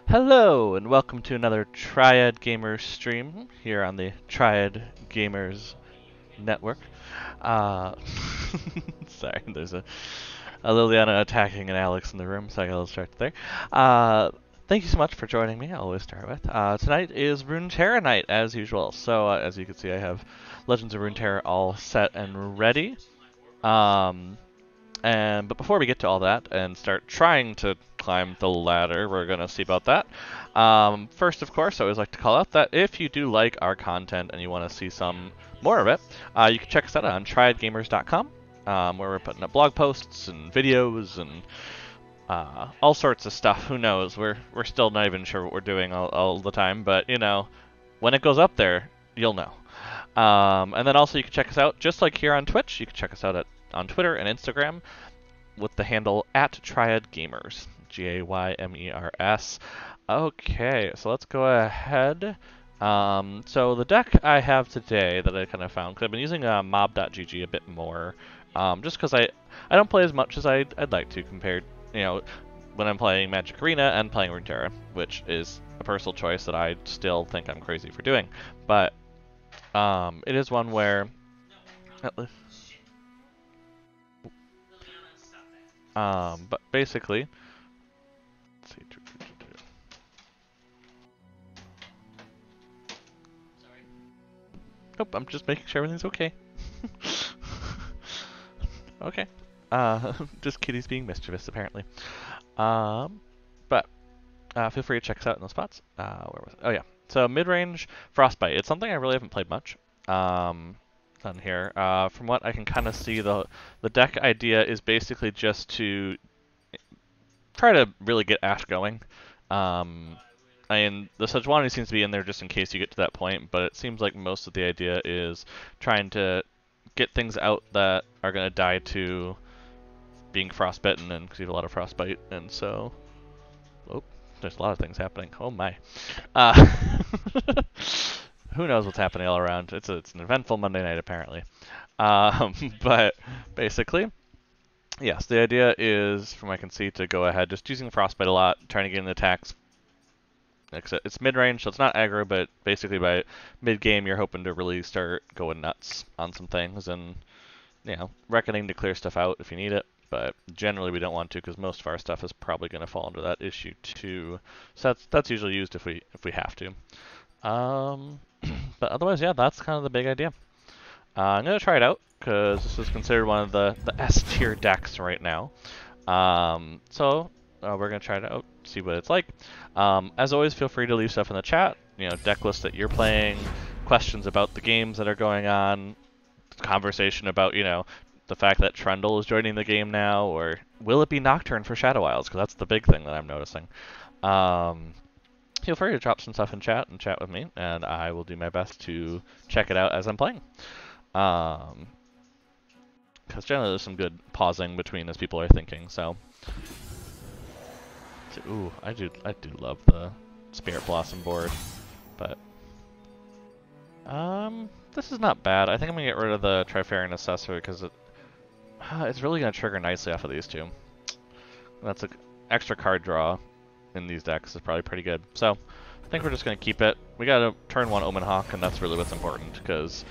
Hello, and welcome to another Triad Gamers stream here on the Triad Gamers Network. Uh, sorry, there's a Liliana attacking an Alex in the room, so I gotta start there. Thank you so much for joining me. I always start with. Tonight is Runeterra night, as usual. So, as you can see, I have Legends of Runeterra all set and ready. But before we get to all that and start trying to climb the ladder, we're going to see about that. First, of course, I always like to call out that if you do like our content and you want to see some more of it, you can check us out on triadgamers.com, where we're putting up blog posts and videos and all sorts of stuff. Who knows? We're still not even sure what we're doing all the time, but you know, when it goes up there, you'll know. And then also you can check us out, just like here on Twitch, you can check us out on Twitter and Instagram with the handle @TriadGamers, GAYMERS. Okay, so let's go ahead. So the deck I have today that I kind of found, because I've been using mob.gg a bit more, just because I don't play as much as I'd like to compared, you know, when I'm playing Magic Arena and playing Runeterra, which is a personal choice that I still think I'm crazy for doing. But it is one where, but basically, let's see. Nope, I'm just making sure everything's okay. Okay. Just kitties being mischievous, apparently. But feel free to check us out in those spots. Where was it? Oh yeah. So mid-range Frostbite. It's something I really haven't played much. On here. From what I can kind of see, the deck idea is basically just to try to really get Ashe going. I mean, the Sejuani seems to be in there just in case you get to that point, but it seems like most of the idea is trying to get things out that are going to die to being frostbitten, and because you have a lot of frostbite, and so... Oh, there's a lot of things happening. Oh my. Who knows what's happening all around. It's an eventful Monday night, apparently. But basically, yes, the idea is, from what I can see, to go ahead just using frostbite a lot, trying to get in the attacks. It's mid-range, so it's not aggro, but basically by mid-game you're hoping to really start going nuts on some things and, you know, reckoning to clear stuff out if you need it. But generally we don't want to, because most of our stuff is probably going to fall into that issue too. So that's usually used if we have to. But otherwise, yeah, that's kind of the big idea. I'm going to try it out, because this is considered one of the S-tier decks right now. So we're going to try it out, see what it's like. As always, feel free to leave stuff in the chat, you know, deck lists that you're playing, questions about the games that are going on, conversation about, you know, the fact that Trundle is joining the game now, or will it be Nocturne for Shadow Isles, because that's the big thing that I'm noticing. Feel free to drop some stuff in chat and chat with me, and I will do my best to check it out as I'm playing. Because generally there's some good pausing between as people are thinking, so... Ooh, I do love the Spirit Blossom board, but this is not bad. I think I'm gonna get rid of the Trifarian Assessor because it's really gonna trigger nicely off of these two. That's an extra card draw in these decks is probably pretty good. So I think we're just gonna keep it. We got a turn 1 Omen Hawk, and that's really what's important because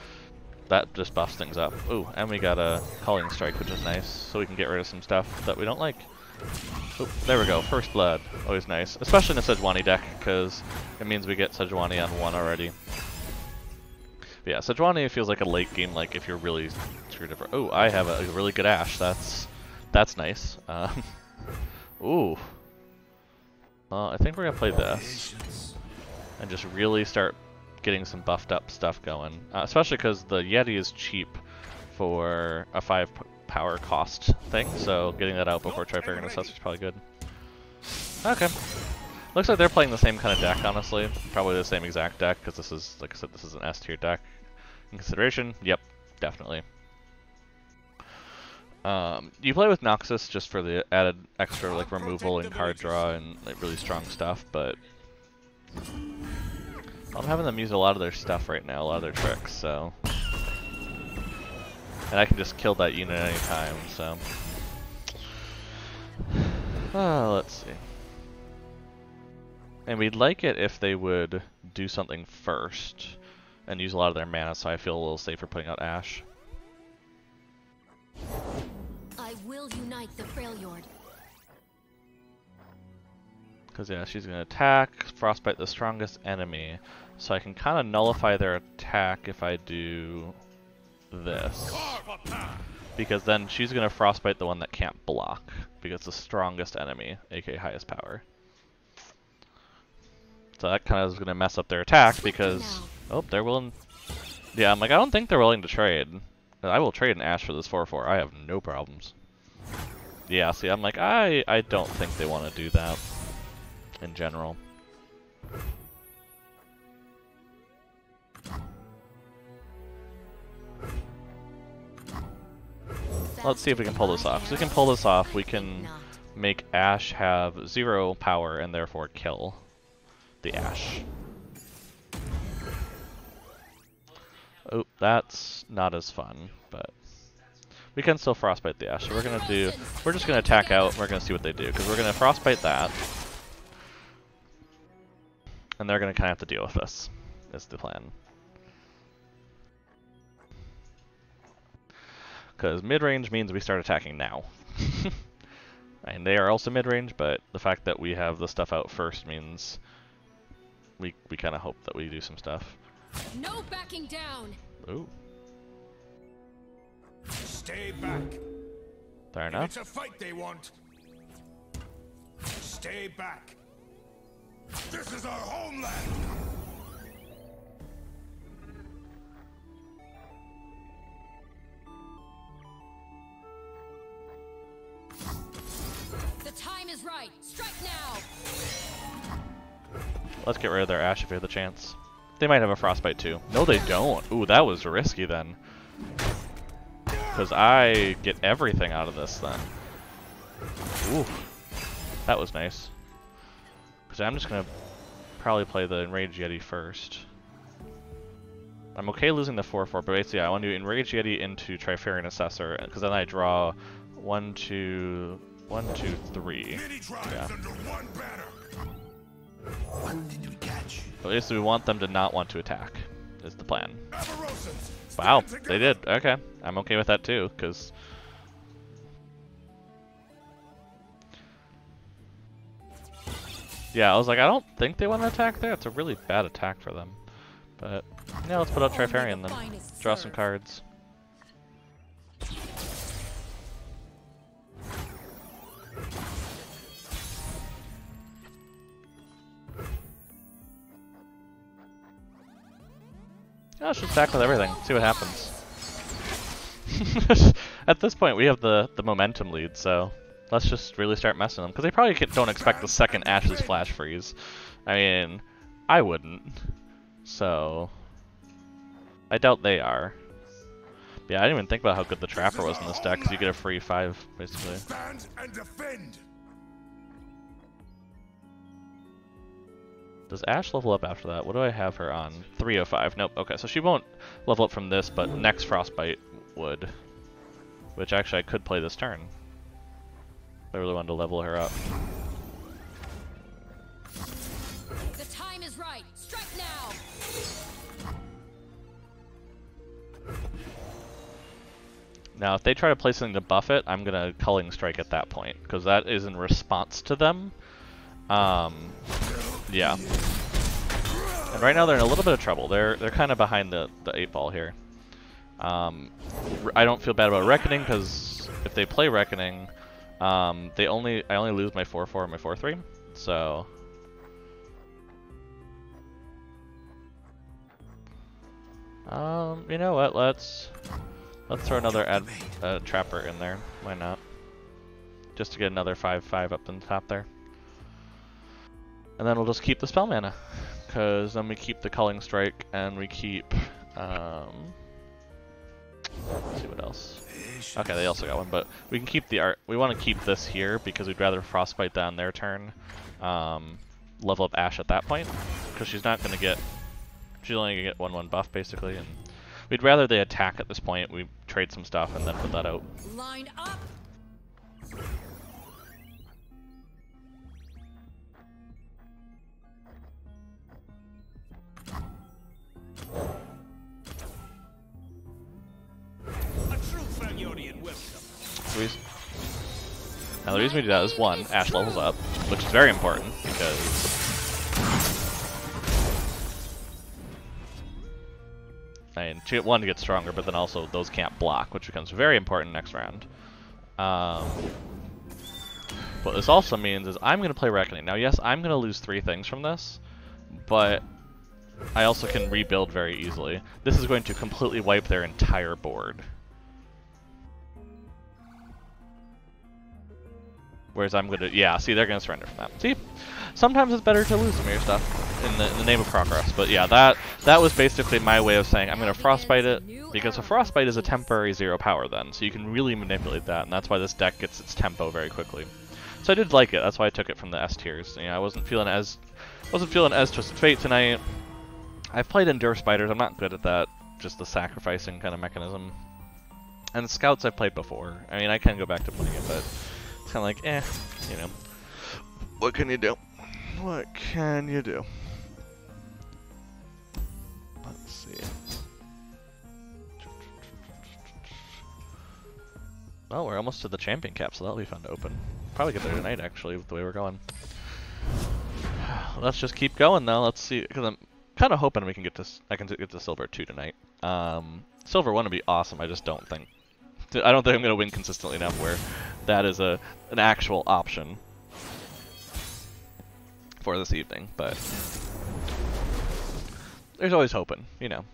that just buffs things up. Ooh, and we got a Culling Strike, which is nice, so we can get rid of some stuff that we don't like. Oop, there we go, First Blood, always nice. Especially in a Sejuani deck, because it means we get Sejuani on 1 already. But yeah, Sejuani feels like a late game, like if you're really screwed over. Oh, I have a really good Ashe, that's nice. Ooh. I think we're gonna play this, and just really start getting some buffed up stuff going. Especially because the Yeti is cheap for a 5 power cost thing, so getting that out before Trifarian Assessor is probably good. Okay. Looks like they're playing the same kind of deck, honestly. Probably the same exact deck, because this is, like I said, this is an S tier deck. In consideration, yep, definitely. You play with Noxus just for the added extra like removal and card draw and like really strong stuff, but I'm having them use a lot of their stuff right now, a lot of their tricks, so... And I can just kill that unit at any time, so... let's see. And we'd like it if they would do something first and use a lot of their mana, so I feel a little safer putting out Ashe. I will unite the Freljord. Because yeah, she's going to attack, frostbite the strongest enemy. So I can kind of nullify their attack if I do this. Because then she's going to frostbite the one that can't block. Because it's the strongest enemy, aka highest power. So that kind of is going to mess up their attack because... Oh, they're willing... Yeah, I'm like, I don't think they're willing to trade. I will trade an Ashe for this 4/4. I have no problems. Yeah, see, I'm like, I don't think they want to do that. In general. Let's see if we can pull this off. If we can pull this off, we can make Ashe have 0 power and therefore kill the Ashe. Oh, that's not as fun, but we can still frostbite the Ashe. So we're just gonna attack out and we're gonna see what they do, because we're gonna frostbite that. And they're gonna kinda have to deal with this, is the plan. Because mid-range means we start attacking now. And they are also mid-range, but the fact that we have the stuff out first means we kind of hope that we do some stuff. No backing down. Ooh. Stay back. Fair enough. It's a fight they want. Stay back. This is our homeland. The time is right. Strike now. Let's get rid of their Ashe if we have the chance. They might have a frostbite too. No, they don't. Ooh, that was risky then. Because I get everything out of this then. Ooh, that was nice. Because I'm just going to probably play the Enraged Yeti first. I'm okay losing the 4/4, but basically I want to do Enraged Yeti into Trifarian Assessor, because then I draw 1, 2, 3. Yeah. What did we catch? But basically we want them to not want to attack, is the plan. Wow, they did. Okay, I'm okay with that too, because... Yeah, I was like, I don't think they want to attack there. It's a really bad attack for them. But, yeah, let's put out Trifarian then. Draw some cards. Yeah, let's just attack with everything. See what happens. At this point, we have the momentum lead, so... Let's just really start messing them, because they probably don't expect the second Ashe's Flash Freeze. I mean, I wouldn't. So, I doubt they are. Yeah, I didn't even think about how good the Trapper was in this deck, because you get a free 5, basically. Stand and defend. Does Ashe level up after that? What do I have her on? 305. Nope. Okay, so she won't level up from this, but next Frostbite would. Which actually I could play this turn. I really wanted to level her up. The time is right. Strike now. Now, if they try to play something to buff it, I'm gonna Culling Strike at that point, because that is in response to them. Yeah. And right now they're in a little bit of trouble. They're kind of behind the 8-ball here. I don't feel bad about Reckoning, because if they play Reckoning, I only lose my 4/4 and my 4/3, so you know what? Let's throw another Trapper in there. Why not? Just to get another 5/5 up in the top there, and then we'll just keep the spell mana, because then we keep the Culling Strike and we keep let's see what else. Okay, they also got one, but we can keep the art. We want to keep this here because we'd rather Frostbite that on their turn. Level up Ashe at that point, because she's not going to get She's only gonna get 1/1 buff basically, and we'd rather they attack at this point. We trade some stuff and then put that out. Line up. Now the reason we do that is one, Ashe levels up, which is very important because I mean, one to get stronger, but then also those can't block, which becomes very important next round. What this also means is I'm going to play Reckoning. Now yes, I'm going to lose 3 things from this, but I also can rebuild very easily. This is going to completely wipe their entire board. Whereas I'm gonna, yeah, see, they're gonna surrender from that. See, sometimes it's better to lose some of your stuff in the name of progress. But yeah, that was basically my way of saying I'm gonna frostbite it, because a frostbite is a temporary 0 power then, so you can really manipulate that, and that's why this deck gets its tempo very quickly. So I did like it. That's why I took it from the S tiers. You know, I wasn't feeling as Twisted Fate tonight. I've played Endure Spiders. I'm not good at that, just the sacrificing kind of mechanism. And Scouts I've played before. I mean, I can go back to playing it, but it's kind of like, eh, you know. What can you do? What can you do? Let's see. Oh, we're almost to the champion cap, so that'll be fun to open. Probably get there tonight, actually, with the way we're going. Let's just keep going, though. Let's see, because I'm kind of hoping we can get this. I can get to Silver 2 tonight. Silver 1 would be awesome. I don't think I'm going to win consistently enough where that is an actual option for this evening, but there's always hoping, you know.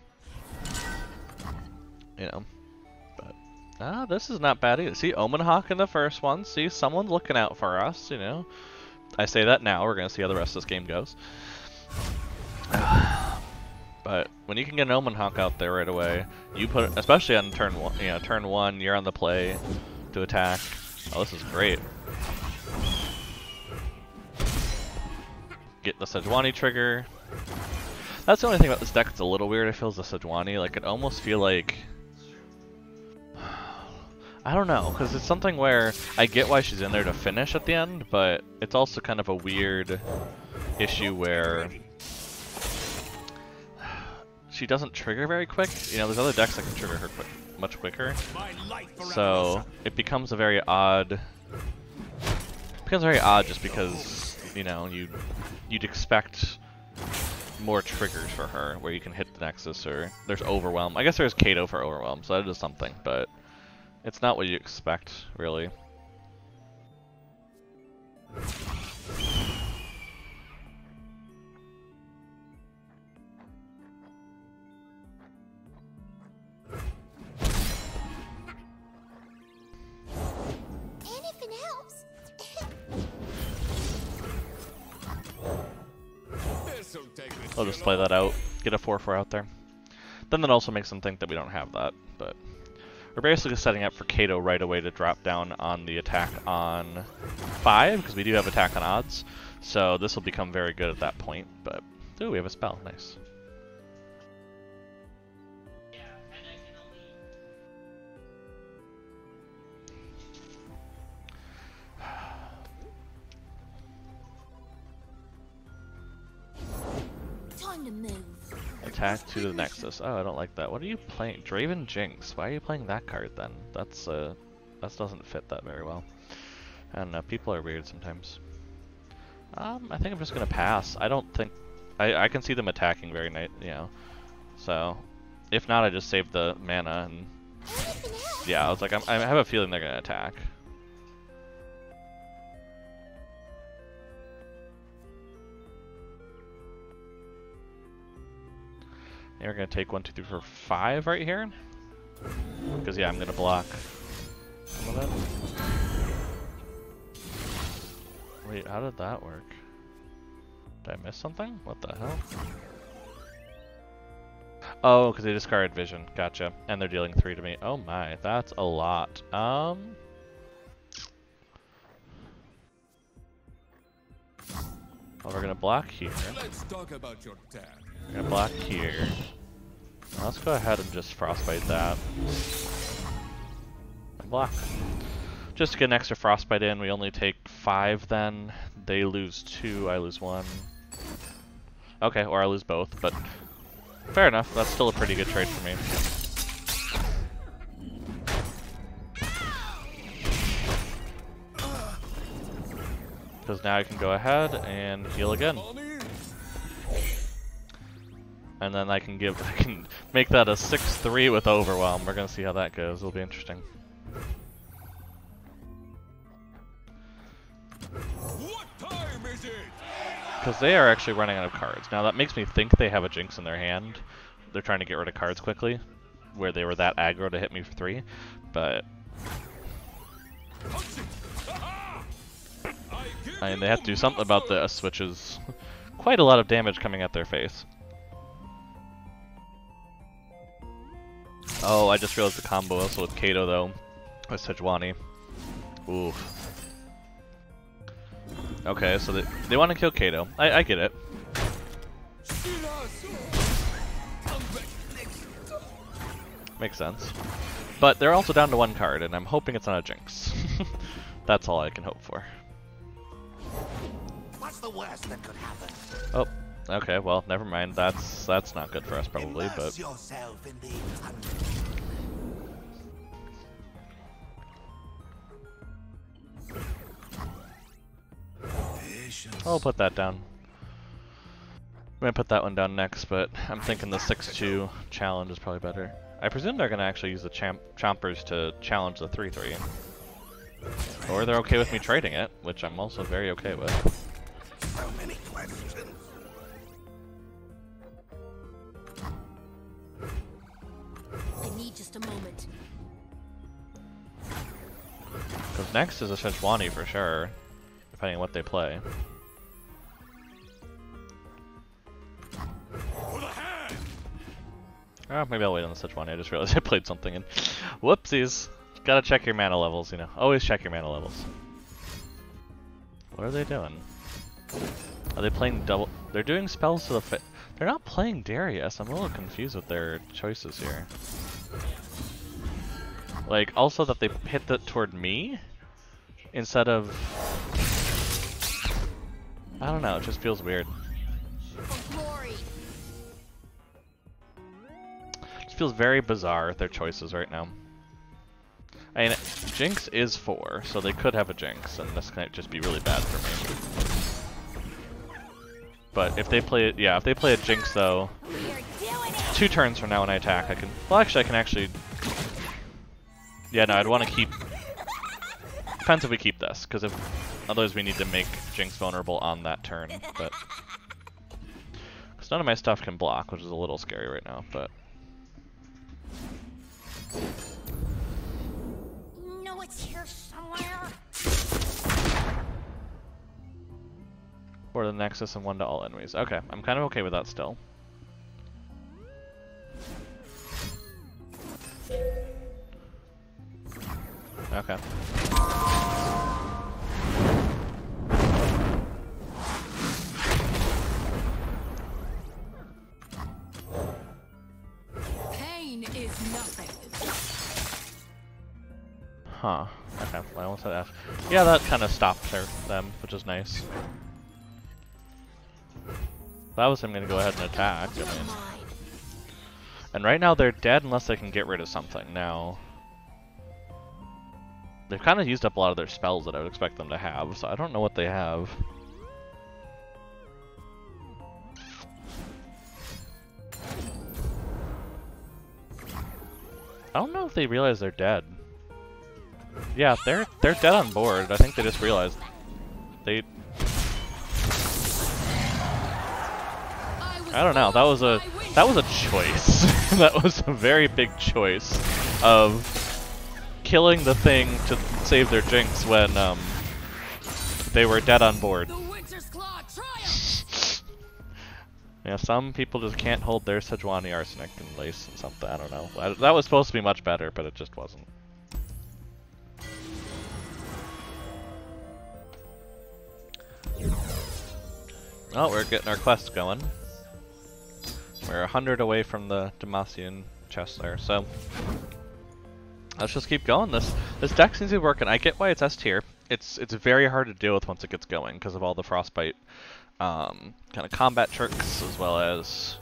But this is not bad either. See, Omen Hawk in the first one. See, someone's looking out for us, you know. I say that now. We're going to see how the rest of this game goes. But when you can get an Omen Hawk out there right away, you put it, especially on turn 1, you know, turn 1, you're on the play to attack. Oh, this is great. Get the Sejuani trigger. That's the only thing about this deck that's a little weird, I feel, is the Sejuani. Like, it almost feel like, I don't know, because it's something where I get why she's in there to finish at the end, but it's also kind of a weird issue where she doesn't trigger very quick. You know, there's other decks that can trigger her much quicker. So it becomes a very odd. Just because, you know, you'd expect more triggers for her where you can hit the Nexus, or there's Overwhelm. I guess there's Kato for Overwhelm, so that is something, but it's not what you expect, really. I'll just play that out, get a 4/4 out there. Then that also makes them think that we don't have that, but we're basically setting up for Kato right away to drop down on the attack on 5, because we do have attack on odds, so this will become very good at that point, but, ooh, we have a spell, nice. Attack to the Nexus. Oh, I don't like that. What are you playing? Draven Jinx. Why are you playing that card then? That doesn't fit that very well. I don't know. People are weird sometimes. I think I'm just gonna pass. I don't think I can see them attacking very nice, you know. So if not, I just save the mana and yeah. I was like, I have a feeling they're gonna attack. And we're gonna take 1, 2, 3, 4, 5 right here, because yeah, I'm gonna block some of that. Wait, how did that work? Did I miss something? What the hell? Oh, because they discarded Vision. Gotcha. And they're dealing 3 to me. Oh my, that's a lot. Well, we're gonna block here. Let's talk about your dad. We're gonna block here. Now let's go ahead and just frostbite that. And block. Just to get an extra frostbite in, we only take 5 then. They lose 2, I lose 1. Okay, or I lose both, but fair enough. That's still a pretty good trade for me. Because now I can go ahead and heal again. And then I can make that a 6-3 with Overwhelm. We're gonna see how that goes. It'll be interesting. What time is it? Because they are actually running out of cards. Now that makes me think they have a Jinx in their hand. They're trying to get rid of cards quickly, where they were that aggro to hit me for 3. But I mean, they have to do something about this, which is quite a lot of damage coming at their face. Oh, I just realized the combo also with Kato though, with Sejuani. Ooh. Okay, so they want to kill Kato. I get it. Makes sense. But they're also down to 1 card, and I'm hoping it's not a Jinx. That's all I can hope for. What's the worst that could happen? Oh, okay, well, never mind. That's not good for us probably, but... yourself in the I'll put that down. I'm gonna put that one down next, but I'm thinking the 6-2 challenge is probably better. I presume they're gonna actually use the Chompers to challenge the 3-3. Or they're okay with me trading it, which I'm also very okay with. so many questions. I need just a moment. Because next is a Sejuani for sure, depending on what they play. Oh, maybe I'll wait on the Sejuani. I just realized I played something and whoopsies. Gotta check your mana levels, you know. Always check your mana levels. What are they doing? Are they playing double? They're doing spells to the they're not playing Darius. I'm a little confused with their choices here. Like, also that they hit that toward me instead of... I don't know, it just feels weird. For glory. It feels very bizarre, their choices right now. I mean, Jinx is 4, so they could have a Jinx, and this might just be really bad for me. But if they play it, yeah, if they play a Jinx though, 2 turns from now when I attack, I can, well actually I can actually, yeah, no, I'd want to keep, depends if we keep this, because if, otherwise we need to make Jinx vulnerable on that turn, but, because none of my stuff can block, which is a little scary right now, but. No, it's here somewhere. Or the Nexus and 1 to all enemies. Okay, I'm kind of okay with that still. Okay. Pain is nothing. Huh. Okay, well, I almost had Ashe. Yeah, that kind of stopped them, which is nice. That was him gonna go ahead and attack. I mean. And right now they're dead unless they can get rid of something. Now, they've kind of used up a lot of their spells that I would expect them to have, so I don't know what they have. I don't know if they realize they're dead. Yeah, they're dead on board. I think they just realized they. I don't know. That was a choice. That was a very big choice of killing the thing to save their Jinx when they were dead on board. The Winter's Claw triumph. Yeah, some people just can't hold their Sejuani Arsenic and Lace and something. I don't know. That was supposed to be much better, but it just wasn't. Oh, we're getting our quest going. We're 100 away from the Demacian chest there, so let's just keep going. This deck seems to be working. I get why it's S tier. It's very hard to deal with once it gets going because of all the frostbite kind of combat tricks, as well as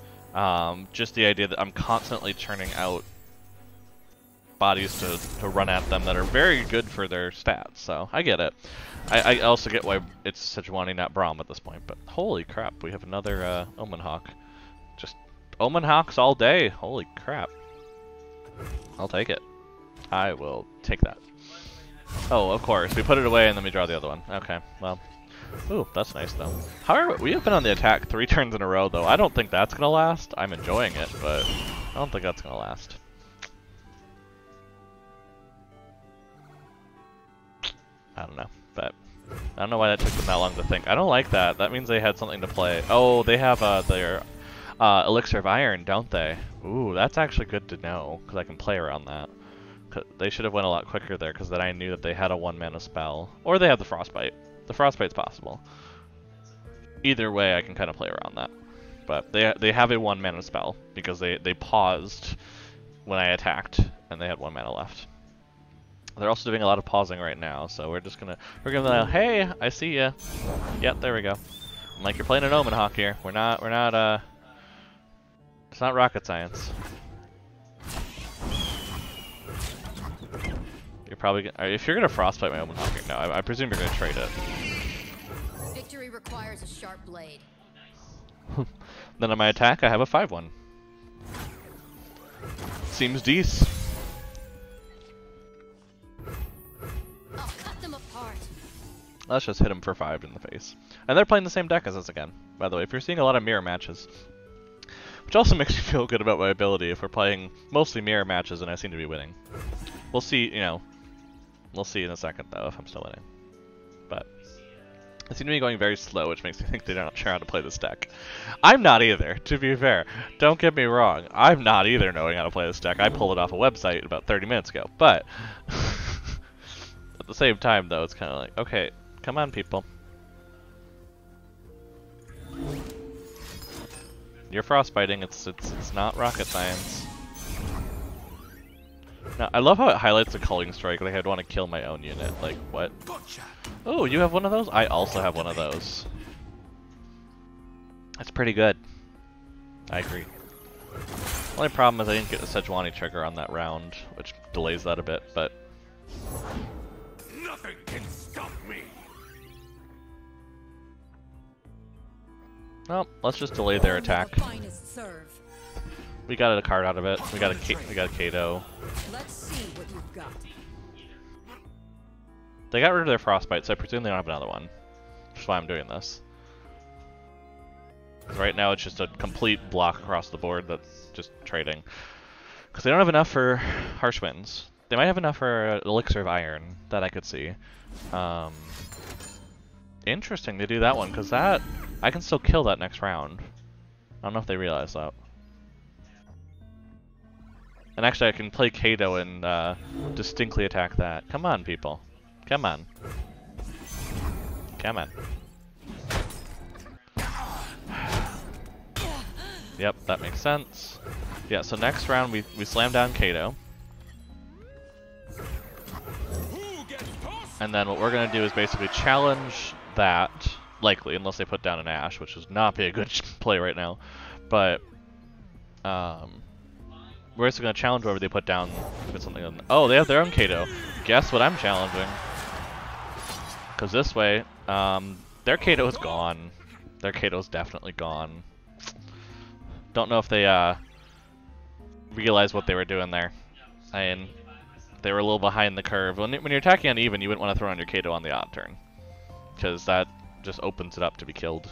just the idea that I'm constantly churning out bodies to run at them that are very good for their stats. So I get it. I also get why it's Sejuani, not Braum at this point. But holy crap, we have another Omen Hawk. Just Omen Hawks all day. Holy crap. I'll take it. I will take that. Oh, of course. We put it away and then we draw the other one. Okay, well. Ooh, that's nice though. However, we have been on the attack 3 turns in a row though. I don't think that's gonna last. I'm enjoying it, but I don't think that's gonna last. I don't know, but I don't know why that took them that long to think. I don't like that. That means they had something to play. Oh, they have their Elixir of Iron, don't they? Ooh, that's actually good to know, because I can play around that. They should have went a lot quicker there, because then I knew that they had a 1-mana spell. Or they have the Frostbite. The Frostbite's possible. Either way, I can kind of play around that. But they have a 1-mana spell, because they paused when I attacked, and they had 1 mana left. They're also doing a lot of pausing right now, so we're gonna hey, I see ya. Yep, there we go. I'm like, you're playing an Omen Hawk here. We're not it's not rocket science. You're probably if you're gonna frostbite my Omen Hawk here, no, I presume you're gonna trade it. Victory requires a sharp blade. Then on my attack, I have a 5/1. Seems decent. Let's just hit him for 5 in the face. And they're playing the same deck as us again, by the way. If you're seeing a lot of mirror matches, which also makes me feel good about my ability if we're playing mostly mirror matches and I seem to be winning. We'll see, you know, we'll see in a second though if I'm still winning. But I seem to be going very slow, which makes me think they're not sure how to play this deck. I'm not either, to be fair. Don't get me wrong. I'm not either knowing how to play this deck. I pulled it off a website about 30 minutes ago. But at the same time though, it's kind of like, okay, come on, people. You're frostbiting. It's not rocket science. Now, I love how it highlights the culling strike. Like I'd want to kill my own unit. Like what? Oh, you have one of those? I also have one of those. That's pretty good. I agree. Only problem is I didn't get the Sejuani trigger on that round, which delays that a bit. But nothing can stop me. well, let's just delay their attack. We got a card out of it. We got a Kato. Let's see what you've got. They got rid of their frostbite, so I presume they don't have another one. Which is why I'm doing this. Because right now it's just a complete block across the board that's just trading. Because they don't have enough for Harsh Winds. They might have enough for Elixir of Iron that I could see. Interesting to do that one, because that I can still kill that next round. I don't know if they realize that. And actually I can play Kato and distinctly attack that. Come on, people. Come on. Come on. Yep, that makes sense. Yeah, so next round we slam down Kato. And then what we're going to do is basically challenge that, likely, unless they put down an Ashe, which would not be a good play right now. But we're just going to challenge whatever they put down with something. Oh, they have their own Kato. Guess what I'm challenging? Because this way, their Kato is gone. Their Kato is definitely gone. Don't know if they realized what they were doing there. I mean, they were a little behind the curve. When you're attacking uneven, you wouldn't want to throw on your Kato on the odd turn, because that just opens it up to be killed.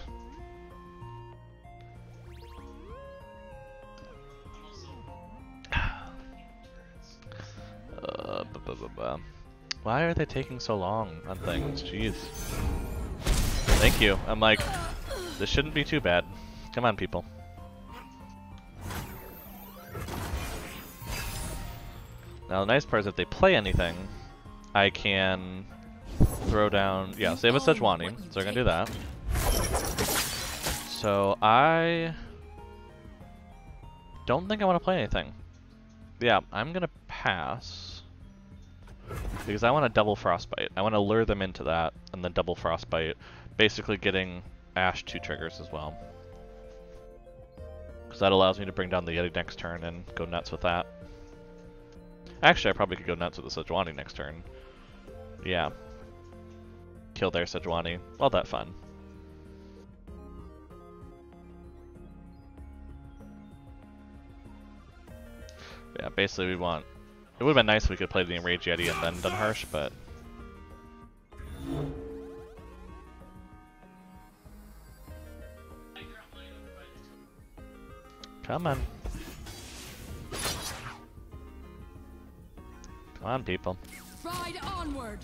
Why are they taking so long on things? Jeez. Thank you. I'm like, this shouldn't be too bad. Come on, people. Now the nice part is if they play anything, I can throw down, yeah, so they have a Sejuani, so they're gonna do that. So I don't think I want to play anything. Yeah, I'm gonna pass. Because I want to double Frostbite. I want to lure them into that, and then double Frostbite, basically getting Ashe 2 triggers as well. Because that allows me to bring down the Yeti next turn and go nuts with that. Actually, I probably could go nuts with the Sejuani next turn. Yeah. Kill their Sejuani. All that fun. Yeah, basically we want... It would have been nice if we could play the Enraged Yeti and then done Harsh, but... Come on. Come on, people. Ride onward.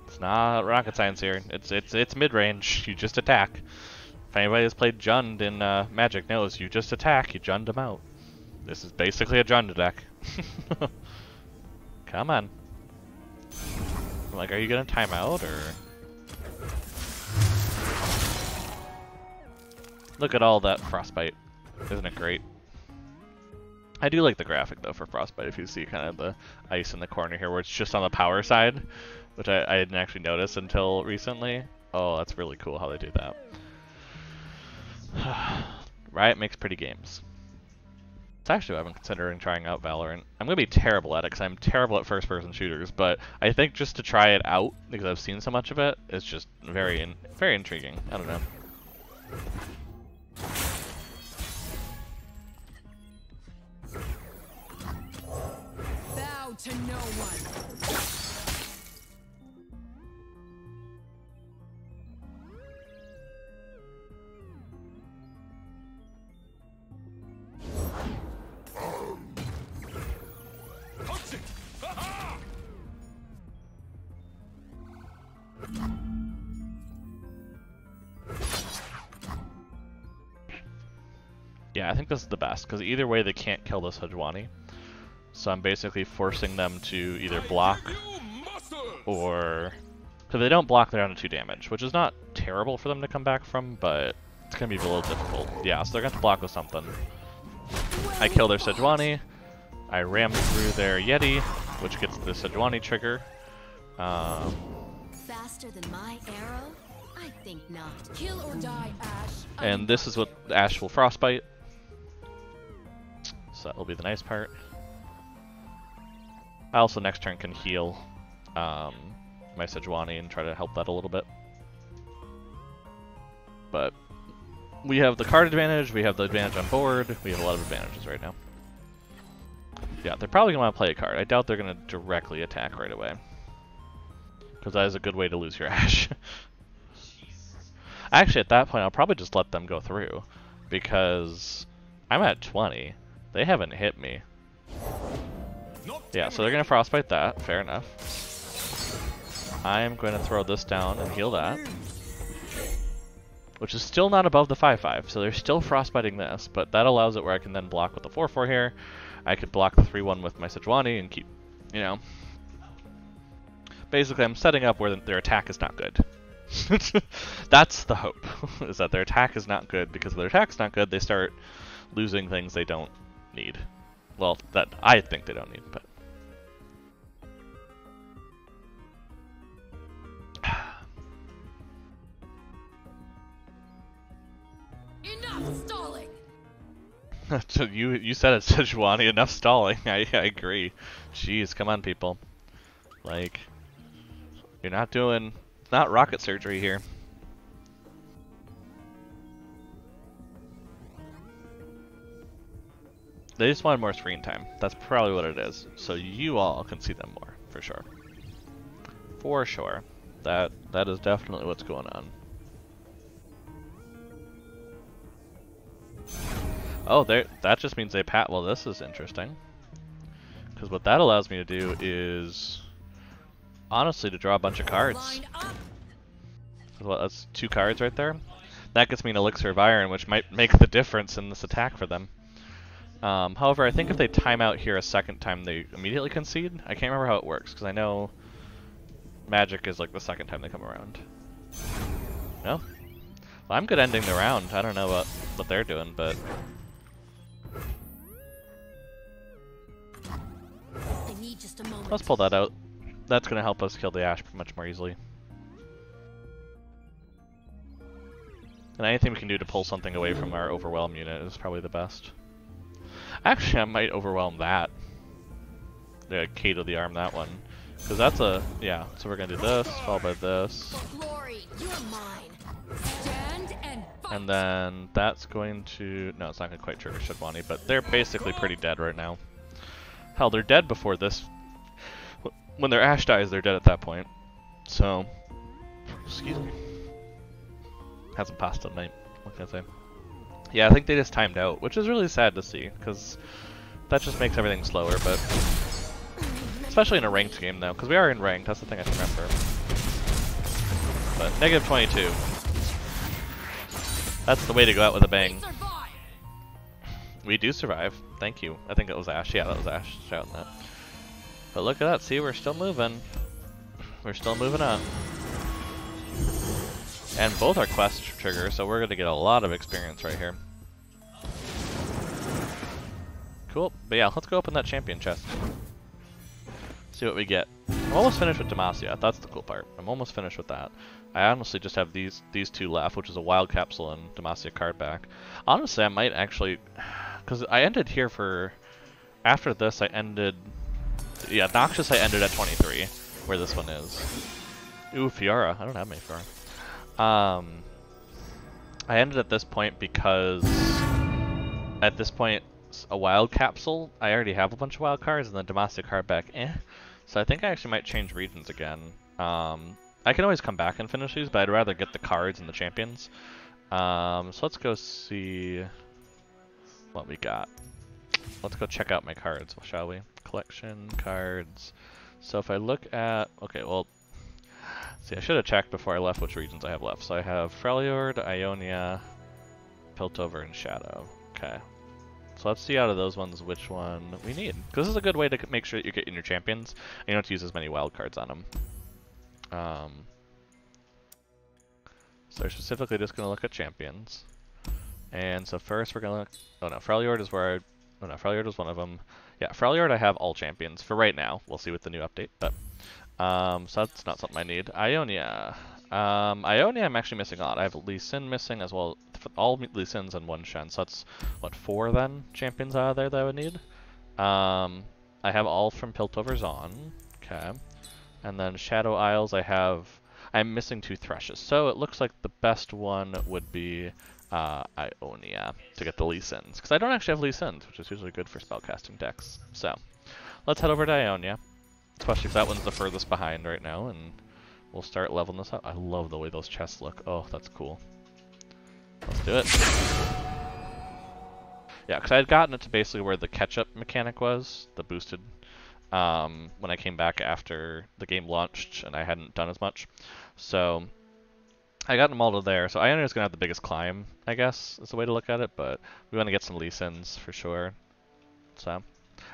It's not rocket science here. It's mid-range. You just attack. If anybody has played Jund in Magic knows, you just attack, you Jund them out. This is basically a Jund deck. Come on. I'm like, are you gonna time out, or...? Look at all that Frostbite. Isn't it great? I do like the graphic, though, for Frostbite, if you see kind of the ice in the corner here, where it's just on the power side, which I didn't actually notice until recently. Oh, that's really cool how they do that. Riot makes pretty games. It's actually what I've been considering trying out Valorant. I'm going to be terrible at it, because I'm terrible at first-person shooters, but I think just to try it out, because I've seen so much of it, it's just very intriguing. I don't know. Bow to no one. Yeah, I think this is the best, because either way they can't kill this Sejuani. So I'm basically forcing them to either block, or... If they don't block, they're down to 2 damage, which is not terrible for them to come back from, but it's going to be a little difficult. Yeah, so they're going to have to block with something. I kill their Sejuani, I ram through their Yeti, which gets the Sejuani trigger. Faster than my arrow? I think not. Kill or die, Ashe. And this is what Ashe will Frostbite. So that will be the nice part. I also next turn can heal my Sejuani and try to help that a little bit. But we have the card advantage, we have the advantage on board, we have a lot of advantages right now. Yeah, they're probably going to want to play a card. I doubt they're going to directly attack right away. Because that is a good way to lose your Ashe. Actually, at that point, I'll probably just let them go through. Because I'm at 20. They haven't hit me. Yeah, so they're going to Frostbite that. Fair enough. I'm going to throw this down and heal that. Which is still not above the 5-5, so they're still Frostbiting this. But that allows it where I can then block with the 4-4 here. I could block the 3-1 with my Sejuani and keep, you know. Basically, I'm setting up where their attack is not good. That's the hope, is that their attack is not good, because if their attack's not good, they start losing things they don't need. Well, that I think they don't need, but... Enough stalling. So you said it, Sejuani, enough stalling. I agree. Jeez, come on, people. Like, you're not doing... It's not rocket surgery here. They just wanted more screen time. That's probably what it is. So you all can see them more, for sure. For sure. That is definitely what's going on. Oh, that just means they pat. Well, this is interesting. Because what that allows me to do is... honestly, to draw a bunch of cards. Well, that's 2 cards right there. That gets me an Elixir of Iron, which might make the difference in this attack for them. However, I think if they time out here a second time, they immediately concede. I can't remember how it works, because I know Magic is like the second time they come around. No? Well, I'm good ending the round. I don't know what they're doing, but... be just a moment. Let's pull that out. That's going to help us kill the Ashe much more easily. And anything we can do to pull something away from our overwhelm unit is probably the best. Actually, I might overwhelm that. The K to the arm, that one. Because that's a, yeah, so we're going to do this, followed by this. Glory, you're mine. Stand and fight. And then that's going to, no, it's not going to quite trigger Shadwani, but they're basically pretty dead right now. Hell, they're dead before this. When their Ashe dies, they're dead at that point. So, excuse me. Hasn't passed tonight, what can I say? Yeah, I think they just timed out, which is really sad to see, because that just makes everything slower, but... Especially in a ranked game, though, because we are in ranked, that's the thing I should remember. But, negative 22. That's the way to go out with a bang. We do survive, thank you. I think it was Ashe, yeah, that was Ashe shouting that. But look at that, see, we're still moving. We're still moving up. And both are quest triggers, so we're going to get a lot of experience right here. Cool. But yeah, let's go open that champion chest. See what we get. I'm almost finished with Demacia. That's the cool part. I'm almost finished with that. I honestly just have these two left, which is a wild capsule and Demacia card back. Honestly, I might actually... Because I ended here for... After this, I ended... Yeah, Noxious I ended at 23, where this one is. Ooh, Fiora. I don't have many Fiora. I ended at this point because at this point a wild capsule, I already have a bunch of wild cards and the Demacia card back, so I think I actually might change regions again. I can always come back and finish these, but I'd rather get the cards and the champions. So let's go see what we got. Let's go check out my cards, shall we? Collection, cards. So if I look at, okay, well, see, I should have checked before I left which regions I have left. So I have Freljord, Ionia, Piltover, and Shadow. Okay. So let's see out of those ones which one we need. Because this is a good way to make sure that you're getting your champions, and you don't have to use as many wild cards on them. So we're specifically just going to look at champions. And so first we're going to look... Oh no, Freljord is where I... Oh no, Freljord is one of them. Yeah, Freljord I have all champions for right now. We'll see with the new update, but... so that's not something I need. Ionia. Ionia I'm actually missing a lot. I have Lee Sin missing as well. All Lee Sins and one Shen. So that's, what, 4 then? Champions out of there that I would need? I have all from Piltover Zon. Okay. And then Shadow Isles I'm missing 2 Threshes. So it looks like the best one would be Ionia to get the Lee Sins. Because I don't actually have Lee Sins, which is usually good for spellcasting decks. So, let's head over to Ionia. Especially because that one's the furthest behind right now, and we'll start leveling this up. I love the way those chests look. Oh, that's cool. Let's do it. Yeah, because I had gotten it to basically where the catch-up mechanic was, the boosted, when I came back after the game launched and I hadn't done as much. So, I got them all to there. So Ionia's going to have the biggest climb, I guess, is the way to look at it, but we want to get some Lee Sins for sure. So...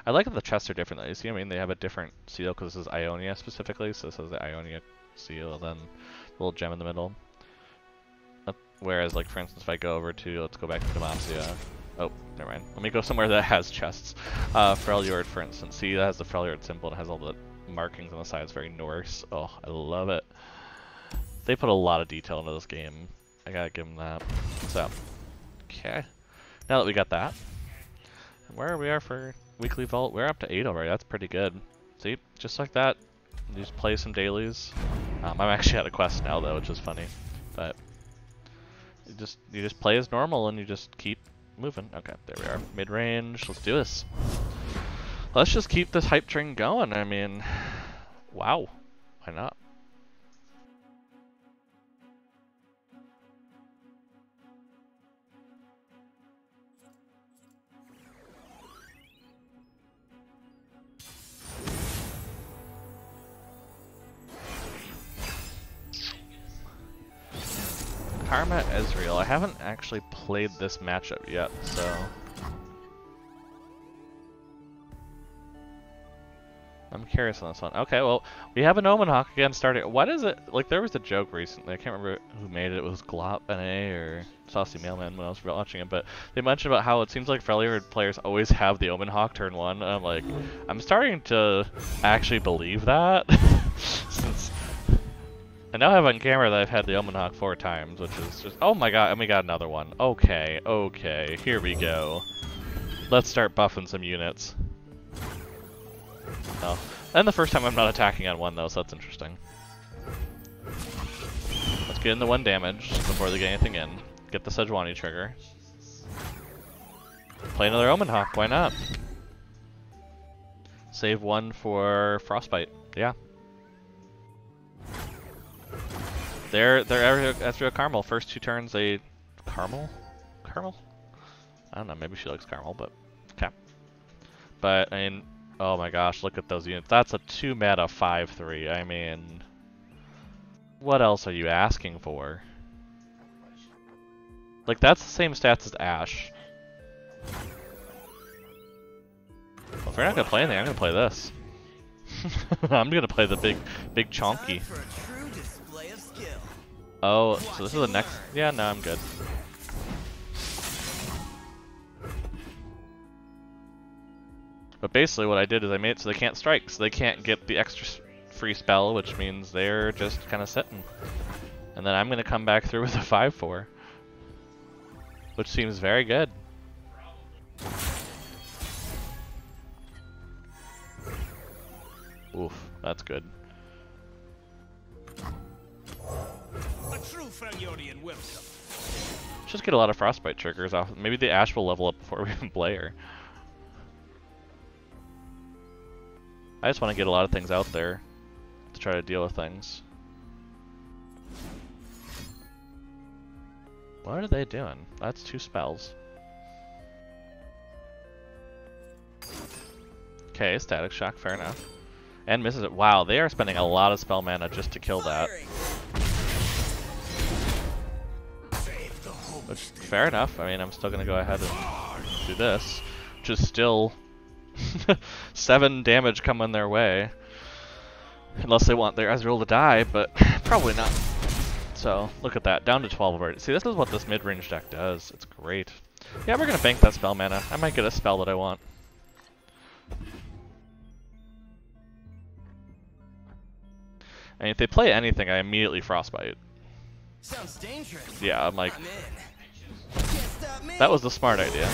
I like that the chests are different though. You see, I mean, they have a different seal because this is Ionia specifically, so this is the Ionia seal, then the little gem in the middle. Whereas, like, for instance, if I go over to, let's go back to Demacia. Oh, never mind. Let me go somewhere that has chests. Freljord, for instance. See, that has the Freljord symbol and it has all the markings on the sides, very Norse. Oh, I love it. They put a lot of detail into this game. I gotta give them that. So, okay. Now that we got that, where we are for weekly vault, we're up to 8 already. That's pretty good. See, just like that, you just play some dailies. I'm actually at a quest now though, which is funny, but you just play as normal and you just keep moving. Okay, there we are. Mid range. Let's do this. Let's just keep this hype train going. I mean, wow, why not? Karma Ezreal. I haven't actually played this matchup yet, so... I'm curious on this one. Okay, well, we have an Omen Hawk again starting. What is it? Like, there was a joke recently. I can't remember who made it. It was Glop NA or Saucy Mailman when I was watching it. But they mentioned about how it seems like Freljord players always have the Omen Hawk turn 1. And I'm like, I'm starting to actually believe that. Since I now have on camera that I've had the Omen Hawk 4 times, which is just, oh my god, and we got another one. Okay, okay, here we go. Let's start buffing some units. Oh. And the first time I'm not attacking on 1 though, so that's interesting. Let's get into 1 damage before they get anything in. Get the Sejuani trigger. Play another Omen Hawk, why not? Save 1 for Frostbite, yeah. They're after a Caramel. First 2 turns they... Caramel? Caramel? I don't know, maybe she likes caramel, but... Okay. But, I mean... Oh my gosh, look at those units. That's a 2 mana 5/3. I mean... What else are you asking for? Like, that's the same stats as Ashe. Well, if you're not gonna play anything, I'm gonna play this. I'm gonna play the big chonky. Oh, so this is the next... Yeah, no, I'm good. But basically what I did is I made it so they can't strike, so they can't get the extra free spell, which means they're just kind of sitting. And then I'm going to come back through with a 5/4. Which seems very good. Oof, that's good. A true Freljordian welcome. Just get a lot of Frostbite triggers off. Maybe the Ashe will level up before we even play her. I just want to get a lot of things out there to try to deal with things. What are they doing? That's 2 spells. Okay, Static Shock, fair enough. And misses it. Wow, they are spending a lot of spell mana just to kill that. Which, fair enough. I mean, I'm still going to go ahead and do this. Which is still 7 damage coming their way. Unless they want their Ezreal to die, but probably not. So, look at that. Down to 12 already. See, this is what this mid-range deck does. It's great. Yeah, we're going to bank that spell mana. I might get a spell that I want. And if they play anything, I immediately Frostbite. Sounds dangerous. Yeah, I'm like... I'm in. Can't stop me. That was the smart idea.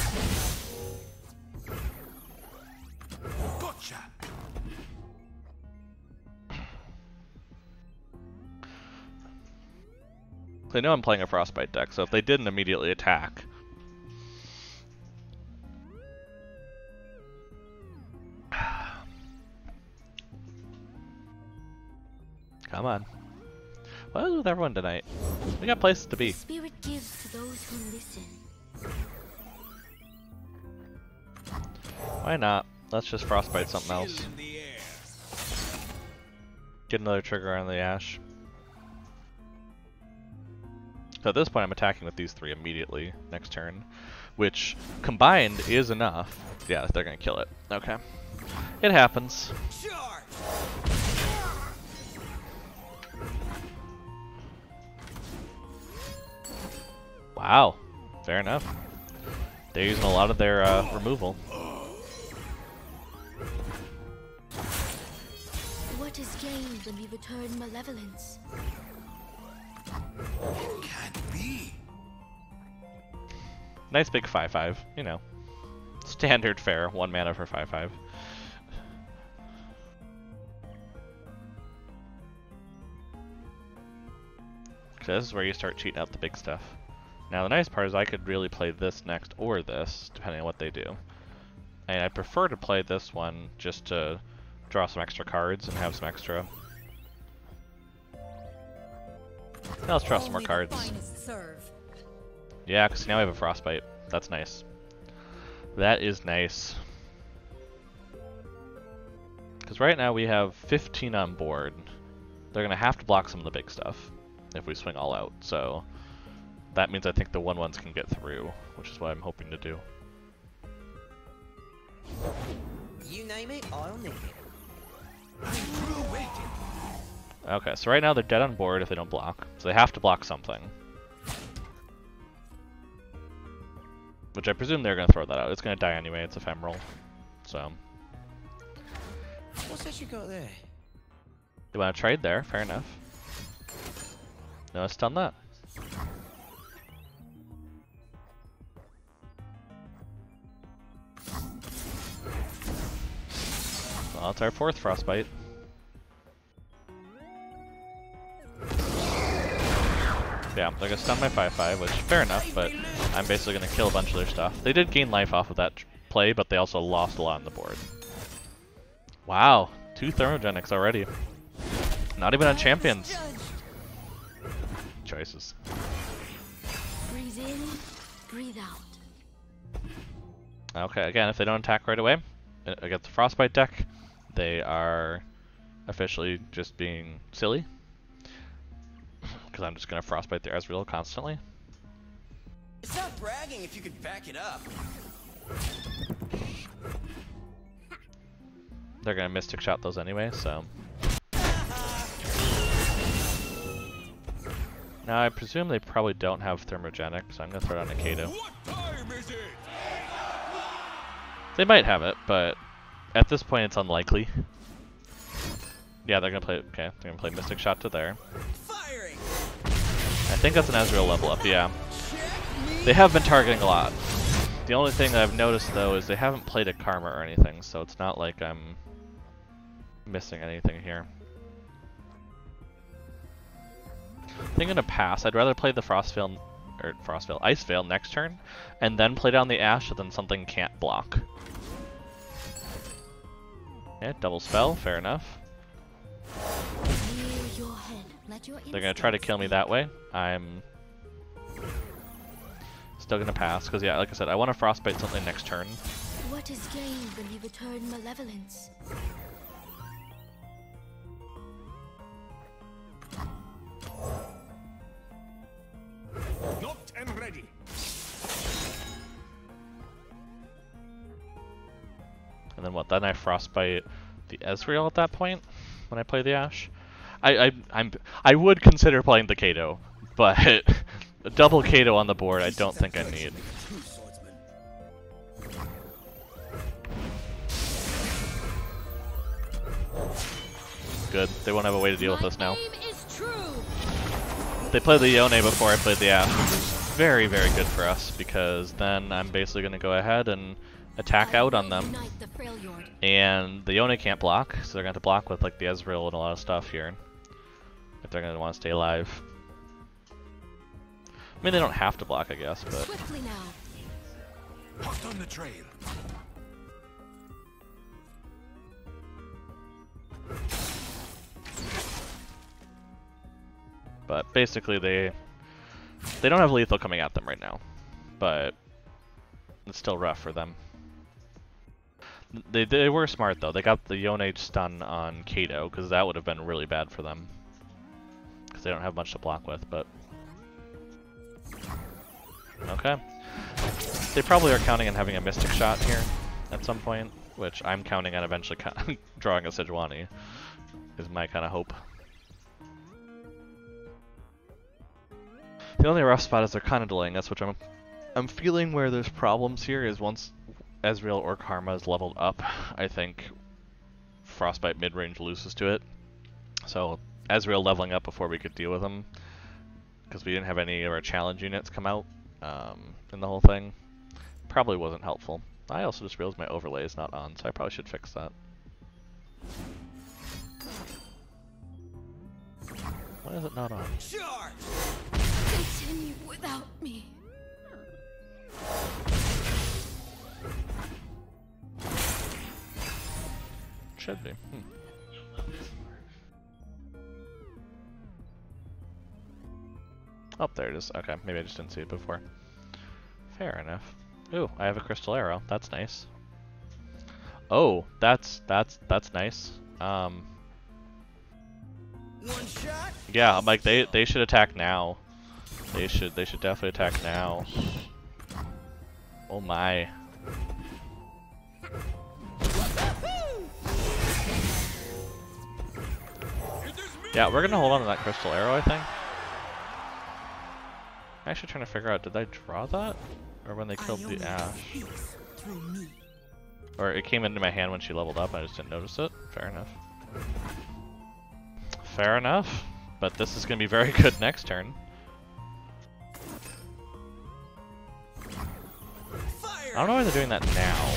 Gotcha. They know I'm playing a Frostbite deck, so if they didn't immediately attack... Come on. What is with everyone tonight? We got places to be. Spirit gives to those who listen. Why not? Let's just Frostbite something else. In the air. Get another trigger on the Ashe. So at this point I'm attacking with these 3 immediately next turn, which combined is enough. Yeah, they're gonna kill it. Okay. It happens. Charge. Wow. Fair enough. They're using a lot of their removal. What is gained when we return malevolence? Can't be. Nice big 5/5, you know. Standard fare, 1 mana for 5/5. So this is where you start cheating out the big stuff. Now the nice part is I could really play this next or this, depending on what they do. And I prefer to play this one just to draw some extra cards and have some extra. Now let's draw some more cards. Yeah, because now we have a Frostbite. That's nice. That is nice. Because right now we have 15 on board. They're going to have to block some of the big stuff if we swing all out. So that means I think the 1/1s can get through, which is what I'm hoping to do. You name it, I'll name it. I'm through waiting. Okay, so right now they're dead on board if they don't block. So they have to block something. Which I presume they're going to throw that out. It's going to die anyway, it's ephemeral. So. What's that you got there? You want to trade there? Fair enough. No, stun that. Well, it's our 4th Frostbite. Yeah, they're gonna stun my 5/5, which fair enough, but I'm basically gonna kill a bunch of their stuff. They did gain life off of that play, but they also lost a lot on the board. Wow, 2 thermogenics already. Not even on champions. Choices. Breathe in, breathe out. Okay, again, if they don't attack right away against the Frostbite deck, they are officially just being silly. Because I'm just going to Frostbite their Ezreal constantly. It's not bragging if you could back it up. They're going to Mystic Shot those anyway, so. Now I presume they probably don't have Thermogenic, so I'm going to throw down a Kato. What time is it? They might have it, but at this point it's unlikely. Yeah, they're going to play, okay, they're going to play Mystic Shot to there. Firing. I think that's an Ezreal level up, yeah. They have been targeting a lot. The only thing that I've noticed though is they haven't played a Karma or anything, so it's not like I'm missing anything here. I think I'm gonna pass. I'd rather play the Ice Veil next turn, and then play down the Ashe so then something can't block. Yeah, double spell, fair enough. They're gonna try to kill me that way. I'm still gonna pass, because yeah, like I said, I want to Frostbite something next turn. What is gained when you return malevolence? Locked and ready. And then what? Then I Frostbite the Ezreal at that point when I play the Ashe. I would consider playing the Kato, but a double Kato on the board I don't think I need. Good. They won't have a way to deal with us now. They played the Yone before I played the Ashe, which is very, very good for us, because then I'm basically going to go ahead and attack out on them. And the Yone can't block, so they're going to have to block with like the Ezreal and a lot of stuff here. If they're going to want to stay alive. I mean, they don't have to block, I guess, but... Swiftly now. Hot on the trail. But basically they don't have lethal coming at them right now. But it's still rough for them. They were smart though. They got the Yone stun on Kato, because that would have been really bad for them. Because they don't have much to block with, but... Okay. They probably are counting on having a Mystic Shot here at some point, which I'm counting on eventually drawing a Sejuani, is my kind of hope. The only rough spot is they're kind of delaying us, which I'm feeling where there's problems here is once Ezreal or Karma is leveled up, I think Frostbite mid-range loses to it. So Ezreal leveling up before we could deal with them, because we didn't have any of our challenge units come out in the whole thing, probably wasn't helpful. I also just realized my overlay is not on, so I probably should fix that. Why is it not on? Charge! Continue without me. Should be. Oh, there it is. Okay, maybe I just didn't see it before. Fair enough. Ooh, I have a crystal arrow. That's nice. Oh, that's nice. One shot. Yeah, I'm like they should attack now. They should definitely attack now. Oh my. Yeah, we're gonna hold on to that crystal arrow, I think. I'm actually trying to figure out, did I draw that? Or when they killed the Ashe? Or it came into my hand when she leveled up, I just didn't notice it? Fair enough. Fair enough. But this is gonna be very good next turn. I don't know why they're doing that now.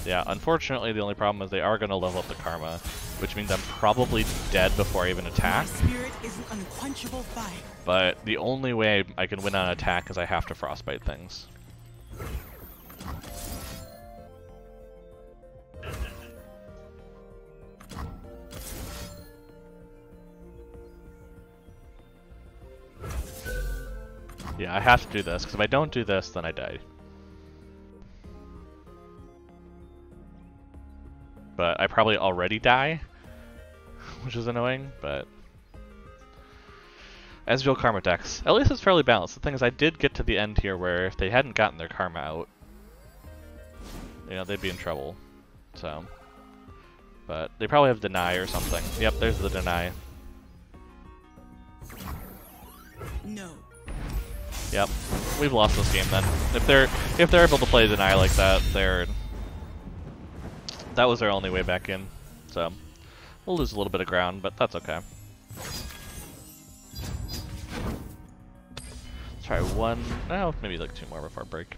Yeah, unfortunately the only problem is they are going to level up the karma, which means I'm probably dead before I even attack. My spirit is an unquenchable fire. But the only way I can win on attack is I have to frostbite things. Yeah, I have to do this, because if I don't do this, then I die. But I probably already die, which is annoying, but... As real karma decks, at least it's fairly balanced. The thing is, I did get to the end here where if they hadn't gotten their karma out, you know, they'd be in trouble, so... But they probably have deny or something. Yep, there's the deny. No. Yep, we've lost this game then. If they're able to play deny like that, that was their only way back in. So we'll lose a little bit of ground, but that's okay. Let's try one, no, maybe like 2 more before break.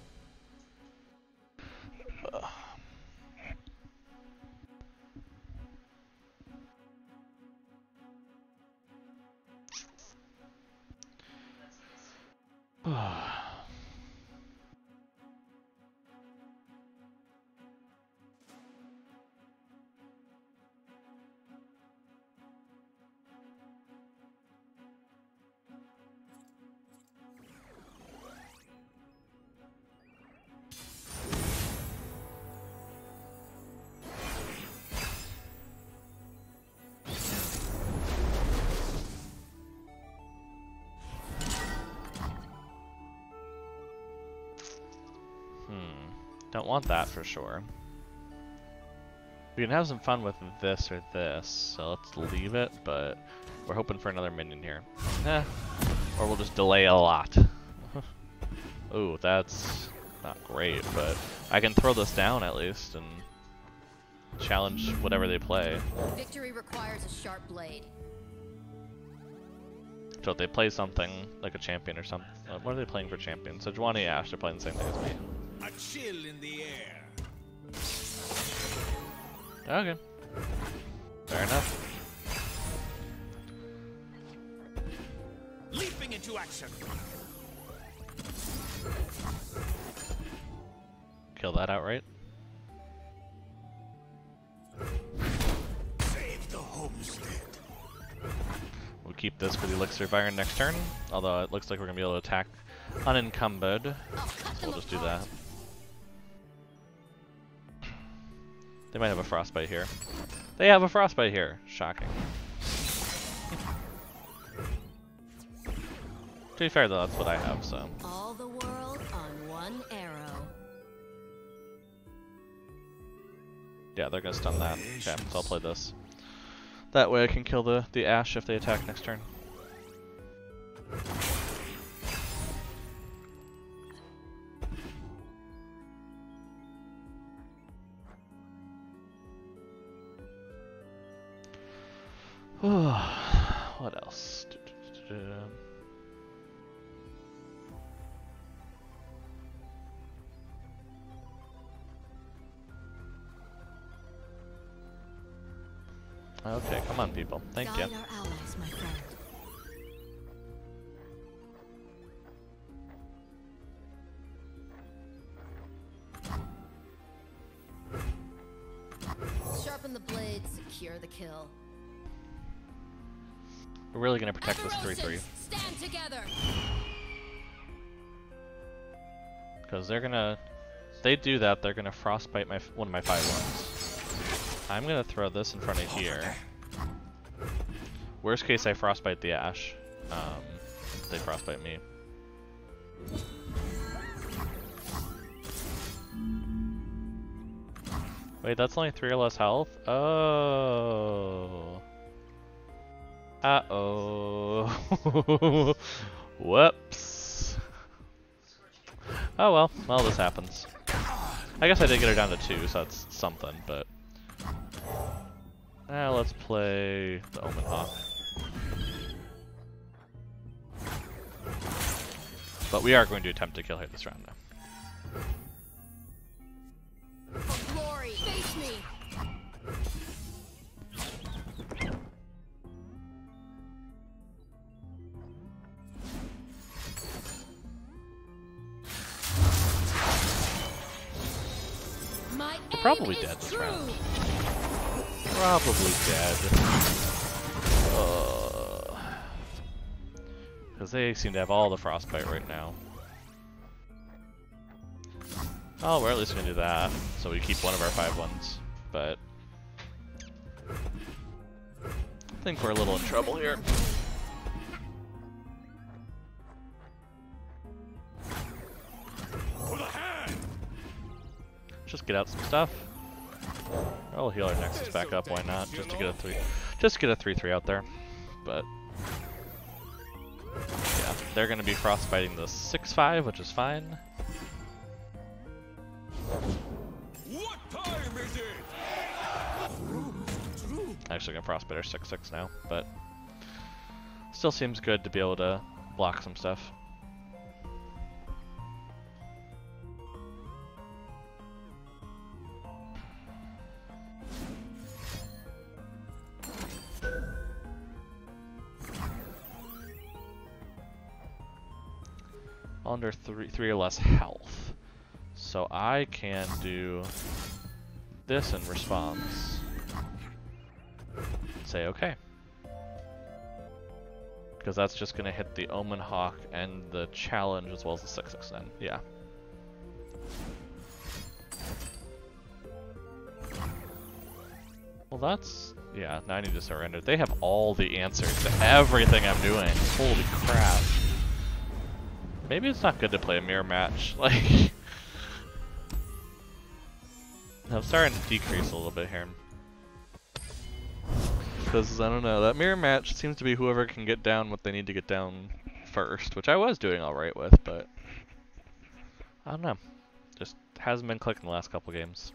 Don't want that for sure. We can have some fun with this or this, so let's leave it, but we're hoping for another minion here. Or we'll just delay a lot. Ooh, that's not great, but I can throw this down at least and challenge whatever they play. Victory requires a sharp blade. So if they play something like a champion or something, what are they playing for champion? So Sejuani, Ashe, they're playing the same thing as me. A chill in the air. Okay. Fair enough. Leaping into action. Kill that outright. Save the homestead. We'll keep this for the Elixir of Iron next turn, although it looks like we're going to be able to attack unencumbered, so we'll just do that. They might have a frostbite here. They have a frostbite here. Shocking. To be fair though, that's what I have, so. All the world on one arrow. Yeah, they're gonna stun that. Okay, so I'll play this. That way I can kill the Ashe if they attack next turn. What else? Okay, come on, people. Thank you. Guide our allies, my friend. Sharpen the blade, secure the kill. We're really gonna protect this 3-3. Stand together. Because they're gonna... If they do that, they're gonna frostbite one of my 5/1s. I'm gonna throw this in front of here. Worst case, I frostbite the Ashe. They frostbite me. Wait, that's only 3 or less health? Oh. Uh-oh. Whoops. Oh well, this happens. I guess I did get her down to 2, so that's something, but... Now let's play the Omen Hawk. But we are going to attempt to kill her this round now. For glory, face me. We're probably dead this round. Probably dead. Because they seem to have all the frostbite right now. Oh, we're at least going to do that. So we keep one of our 5/1s. But I think we're a little in trouble here. Just get out some stuff. I'll heal our Nexus back up, why not? Just to get a 3/3 out there. But yeah, they're gonna be frostbiting the 6/5, which is fine. What time is it? Actually gonna frostbite our 6/6 now, but still seems good to be able to block some stuff. Under 3 or less health. So I can do this in response. Say okay. Because that's just going to hit the Omen Hawk and the challenge as well as the 6/6 then. Yeah. Well that's... yeah, now I need to surrender. They have all the answers to everything I'm doing. Holy crap. Maybe it's not good to play a mirror match. Like, I'm starting to decrease a little bit here. Because, I don't know, that mirror match seems to be whoever can get down what they need to get down first, which I was doing alright with, but I don't know. Just hasn't been clicking the last couple games.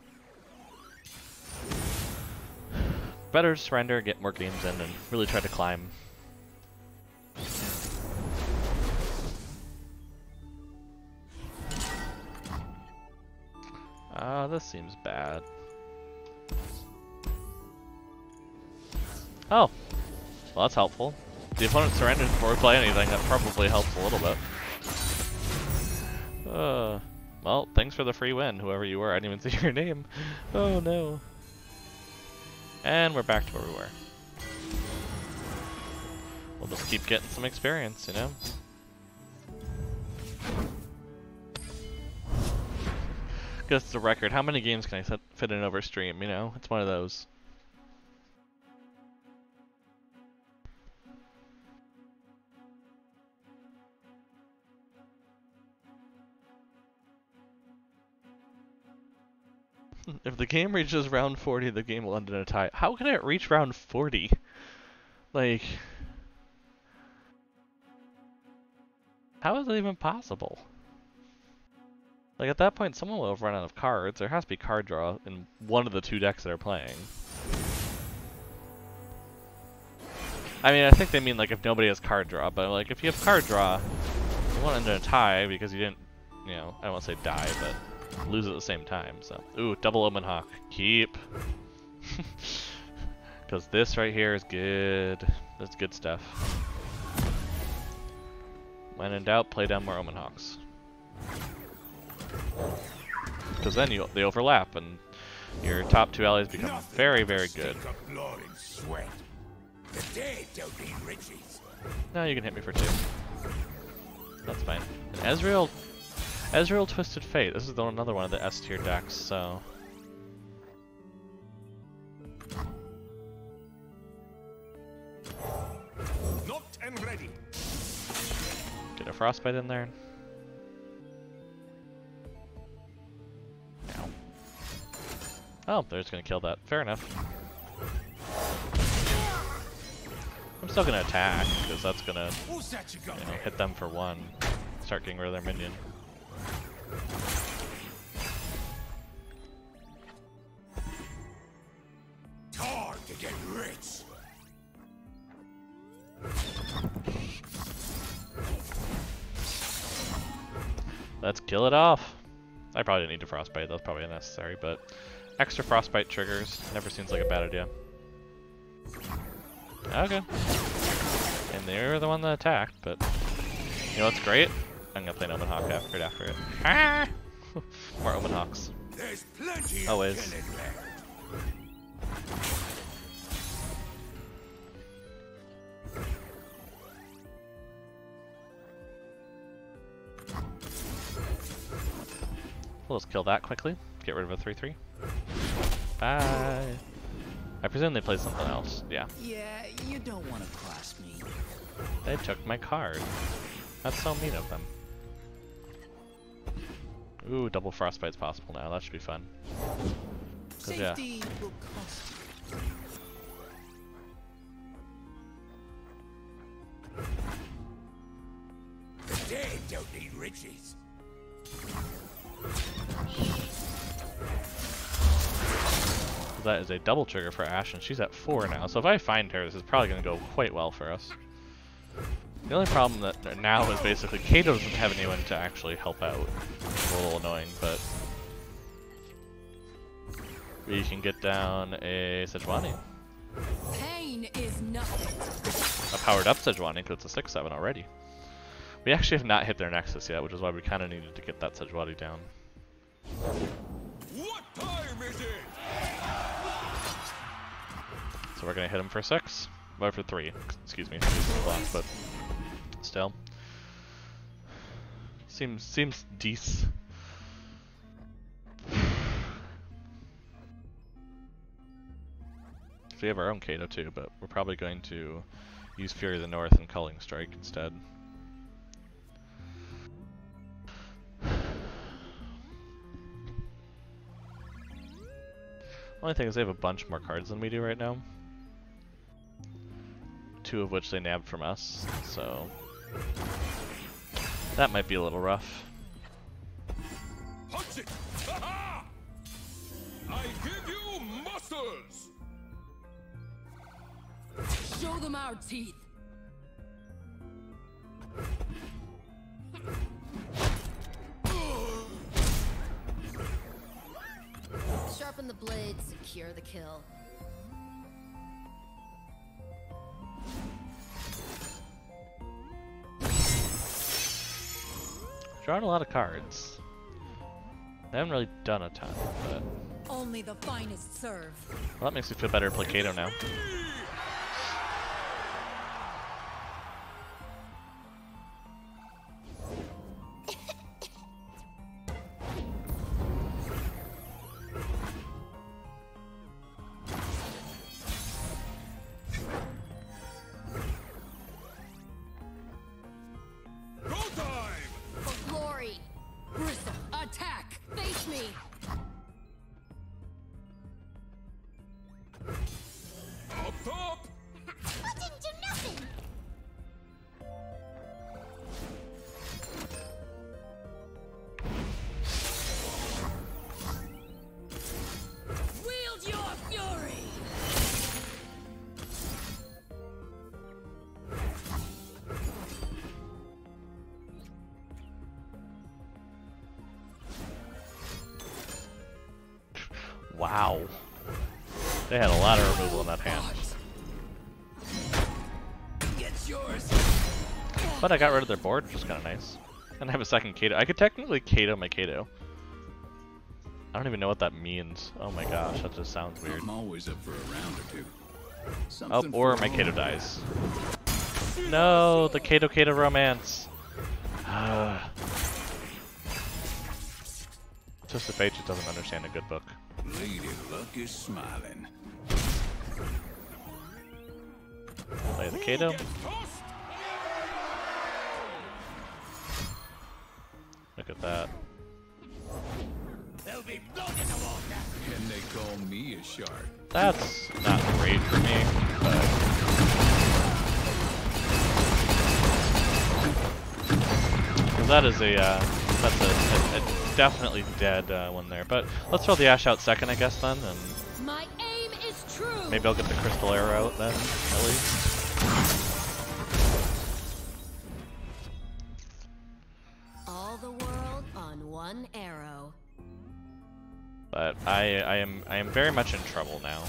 Better to surrender, get more games in, and really try to climb. This seems bad. Oh! Well, that's helpful. The opponent surrenders before we play anything, that probably helps a little bit. Well, thanks for the free win, whoever you were. I didn't even see your name. Oh no. And we're back to where we were. We'll just keep getting some experience, you know? Just the record, how many games can I fit in over stream, you know? It's one of those. If the game reaches round 40, the game will end in a tie. How can it reach round 40? Like... how is that even possible? Like, at that point, someone will have run out of cards. There has to be card draw in one of the 2 decks they're playing. I mean, I think they mean, like, if nobody has card draw, but, like, if you have card draw, you won't end in a tie because you didn't, you know, I don't want to say die, but lose at the same time, so. Ooh, double Omen Hawk. Keep. Because this right here is good. That's good stuff. When in doubt, play down more Omen Hawks. Because then they overlap, and your top 2 allies become very, very good. Now you can hit me for 2. That's fine. And Ezreal Twisted Fate. This is another one of the S tier decks, so... Locked and ready. Get a Frostbite in there. Oh, they're just gonna kill that. Fair enough. I'm still gonna attack, because that's gonna, Who's that you got there? hit them for one. Start getting rid of their minion. It's hard to get rich. Let's kill it off. I probably didn't need to frostbite, that's probably unnecessary, but extra frostbite triggers never seems like a bad idea. Okay. And they're the one that attacked, but you know what's great? I'm gonna play an Omen Hawk right after it. Ah! More Omen Hawks. There's plenty Always. of killing left. We'll just kill that quickly. Get rid of a 3/3. Bye. I presume they play something else. Yeah. Yeah, you don't want to cross me. They took my card. That's so mean of them. Ooh, double frostbite's possible now. That should be fun. 'Cause, yeah. Safety will cost you. The dead don't need riches. That is a double trigger for Ashe, and she's at 4 now. So if I find her, this is probably going to go quite well for us. The only problem that now is basically Kato doesn't have anyone to actually help out. It's a little annoying, but we can get down a Sejuani. Pain is nothing. A powered up Sejuani, because it's a 6/7 already. We actually have not hit their Nexus yet, which is why we kind of needed to get that Sejuani down. What time is it? So we're going to hit him for 6. Or for 3. Excuse me. But still. Seems decent. We have our own Kato too, but we're probably going to use Fury of the North and Culling Strike instead. Only thing is they have a bunch more cards than we do right now. 2 of which they nabbed from us, so that might be a little rough. Punch it! Ha-ha! I give you muscles! Show them our teeth. Sharpen the blade, secure the kill. Drawn a lot of cards. They haven't really done a ton, but Only the finest serve. well, that makes me feel better to play Kato now. Go time! For glory. Bristle, attack. Face me. Up top! I didn't do nothing. Wield your fury. Wow. They had a lot of removal in that hand. Get yours. But I got rid of their board, which is kind of nice. And I have a second Kato. I could technically Kato my Kato. I don't even know what that means. Oh my gosh, that just sounds weird. I'm always up for a round or two. Oh, Something or for my all Kato of dies. No, the Kato romance. Just the Fate just doesn't understand a good book. us. Lady Luck is smiling. Play the Kato. Get tossed! Look at that. There'll be blood in the water! And they call me a shark. That's not great for me, but... That is that's a definitely dead one there. But let's throw the Ashe out second, I guess, then, and My aim is true. maybe I'll get the crystal arrow out then, at least. All the world on one arrow. But I am very much in trouble now.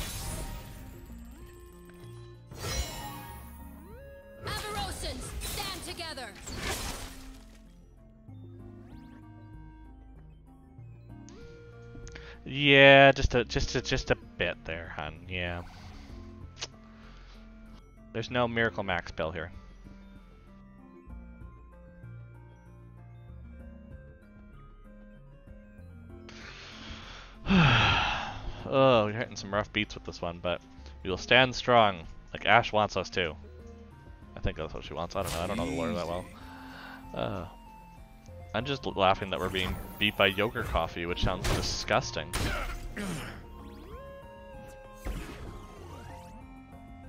Avarosans, stand together. Yeah, just a bit there, hun. Yeah. There's no miracle max spell here. Oh, we're hitting some rough beats with this one, but we will stand strong, like Ashe wants us to. I think that's what she wants. I don't know. I don't know the lore that well. I'm just laughing that we're being beat by yogurt coffee, which sounds disgusting.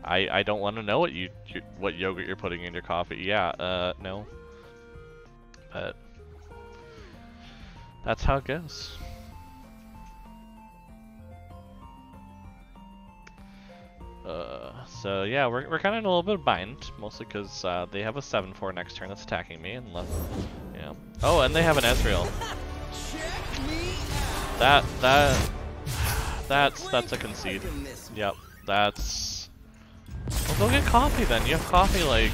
I don't want to know what yogurt you're putting in your coffee. Yeah, no. But that's how it goes. So yeah, we're kind of in a little bit of bind, mostly because they have a 7/4 next turn that's attacking me, unless, yeah. Oh, and they have an Ezreal. That's a concede. Yep, that's. Well, go get coffee then. You have coffee like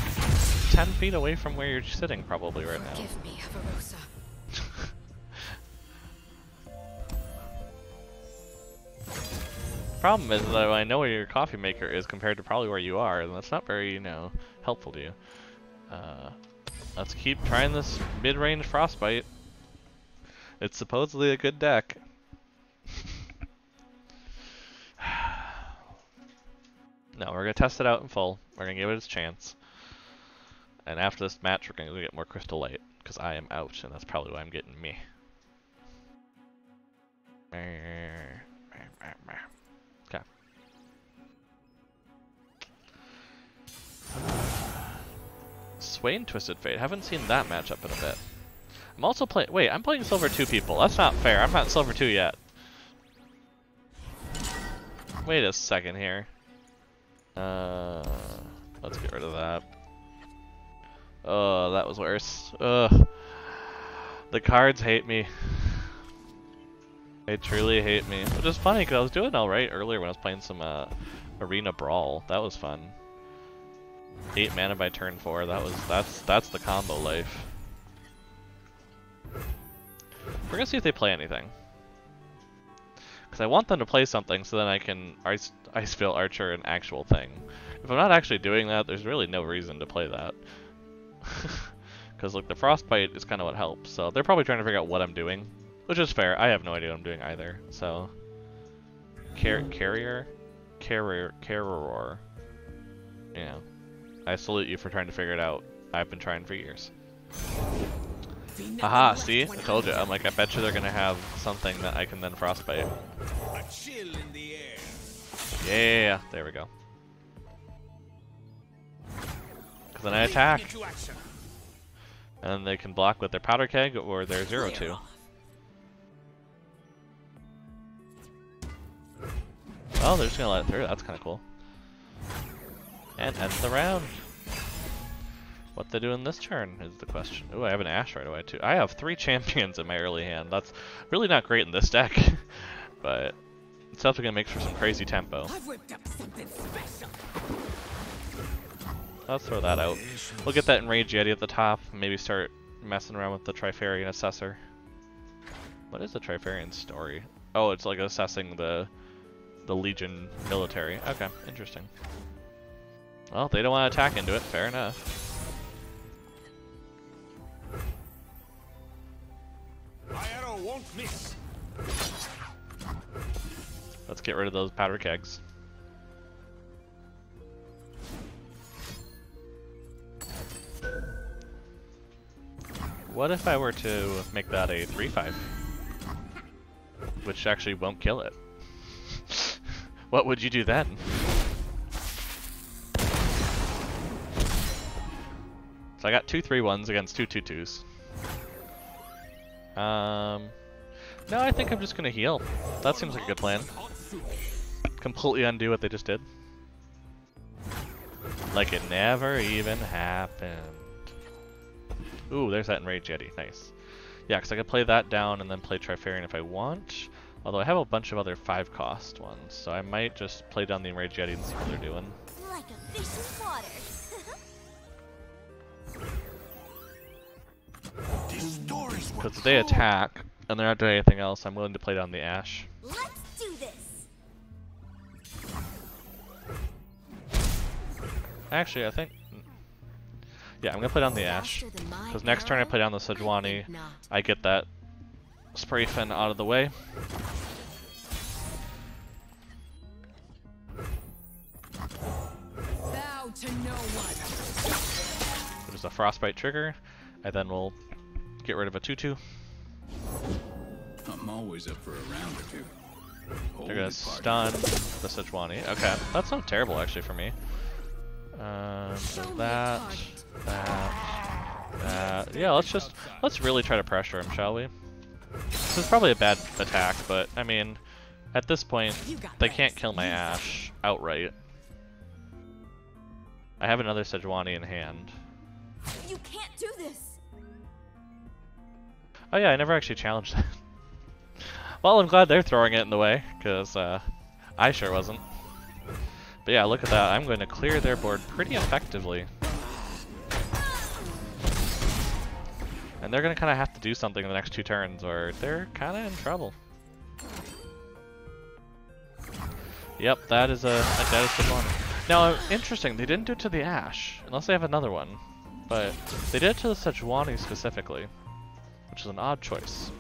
10 feet away from where you're sitting, probably right now. Forgive me, Avarosa. Problem is that I know where your coffee maker is compared to probably where you are, and that's not very, helpful to you. Let's keep trying this mid-range Frostbite. It's supposedly a good deck. No, we're gonna test it out in full. We're gonna give it its chance. And after this match, we're gonna get more Crystal Light, because I am out, and that's probably why I'm getting me. Okay. Swain Twisted Fate. Haven't seen that matchup in a bit. I'm also playing. Wait, I'm playing Silver 2 people. That's not fair. I'm not Silver 2 yet. Wait a second here. Let's get rid of that. Oh, that was worse. Ugh. The cards hate me. They truly hate me. Which is funny because I was doing alright earlier when I was playing some Arena Brawl. That was fun. 8 mana by turn 4. That's the combo life. We're gonna see if they play anything. Because I want them to play something so then I can Ice Veil Archer an actual thing. If I'm not actually doing that, there's really no reason to play that. Because look, the Frostbite is kind of what helps. So they're probably trying to figure out what I'm doing. Which is fair. I have no idea what I'm doing either. So Carrier. You know. I salute you for trying to figure it out. I've been trying for years. Haha, see? I told you. I'm like, I bet you they're gonna have something that I can then Frostbite. A chill in the air. Yeah, there we go. Because then I attack. Into action. And they can block with their Powder Keg or their 0-2. Oh, they're just gonna let it through. That's kind of cool. And end the round. What they do in this turn is the question. Ooh, I have an Ashe right away too. I have 3 champions in my early hand. That's really not great in this deck, but it's definitely gonna make for some crazy tempo. I've whipped up something special. Let's throw that out. We'll get that Enraged Yeti at the top. Maybe start messing around with the Trifarian Assessor. What is the Trifarian story? Oh, it's like assessing the Legion military. Okay, interesting. Well, they don't want to attack into it. Fair enough. My arrow won't miss. Let's get rid of those powder kegs. What if I were to make that a 3/5? Which actually won't kill it. What would you do then? So I got 2 3-1s against 2 2-2s. No, I think I'm just gonna heal. That seems like a good plan. Completely undo what they just did. Like it never even happened. Ooh, there's that Enraged Yeti. Nice. Yeah, because I could play that down and then play Trifarian if I want. Although I have a bunch of other 5-cost ones, so I might just play down the Enraged Yeti and see what they're doing. Like a fish in water. Because if they attack and they're not doing anything else, I'm willing to play down the Ashe. Let's do this. Actually, I think... Yeah, I'm going to play down the Ashe. Because next turn I play down the Sejuani, I get that Spray Fin out of the way. Bow to no one. There's a Frostbite trigger, and then we'll get rid of a 2-2. I'm always up for a round or two. They're gonna stun the Sejuani. Okay, that's not terrible actually for me. So that. Yeah, let's really try to pressure him, shall we? This is probably a bad attack, but I mean, at this point, they can't kill my Ashe outright. I have another Sejuani in hand. You can't do this. Oh yeah, I never actually challenged that. Well, I'm glad they're throwing it in the way, because I sure wasn't. But yeah, look at that. I'm going to clear their board pretty effectively. And they're going to kind of have to do something in the next 2 turns, or they're kind of in trouble. Yep, that is a dead one. Now, interesting, they didn't do it to the Ashe, unless they have another one. But they did it to the Sejuani specifically, which is an odd choice.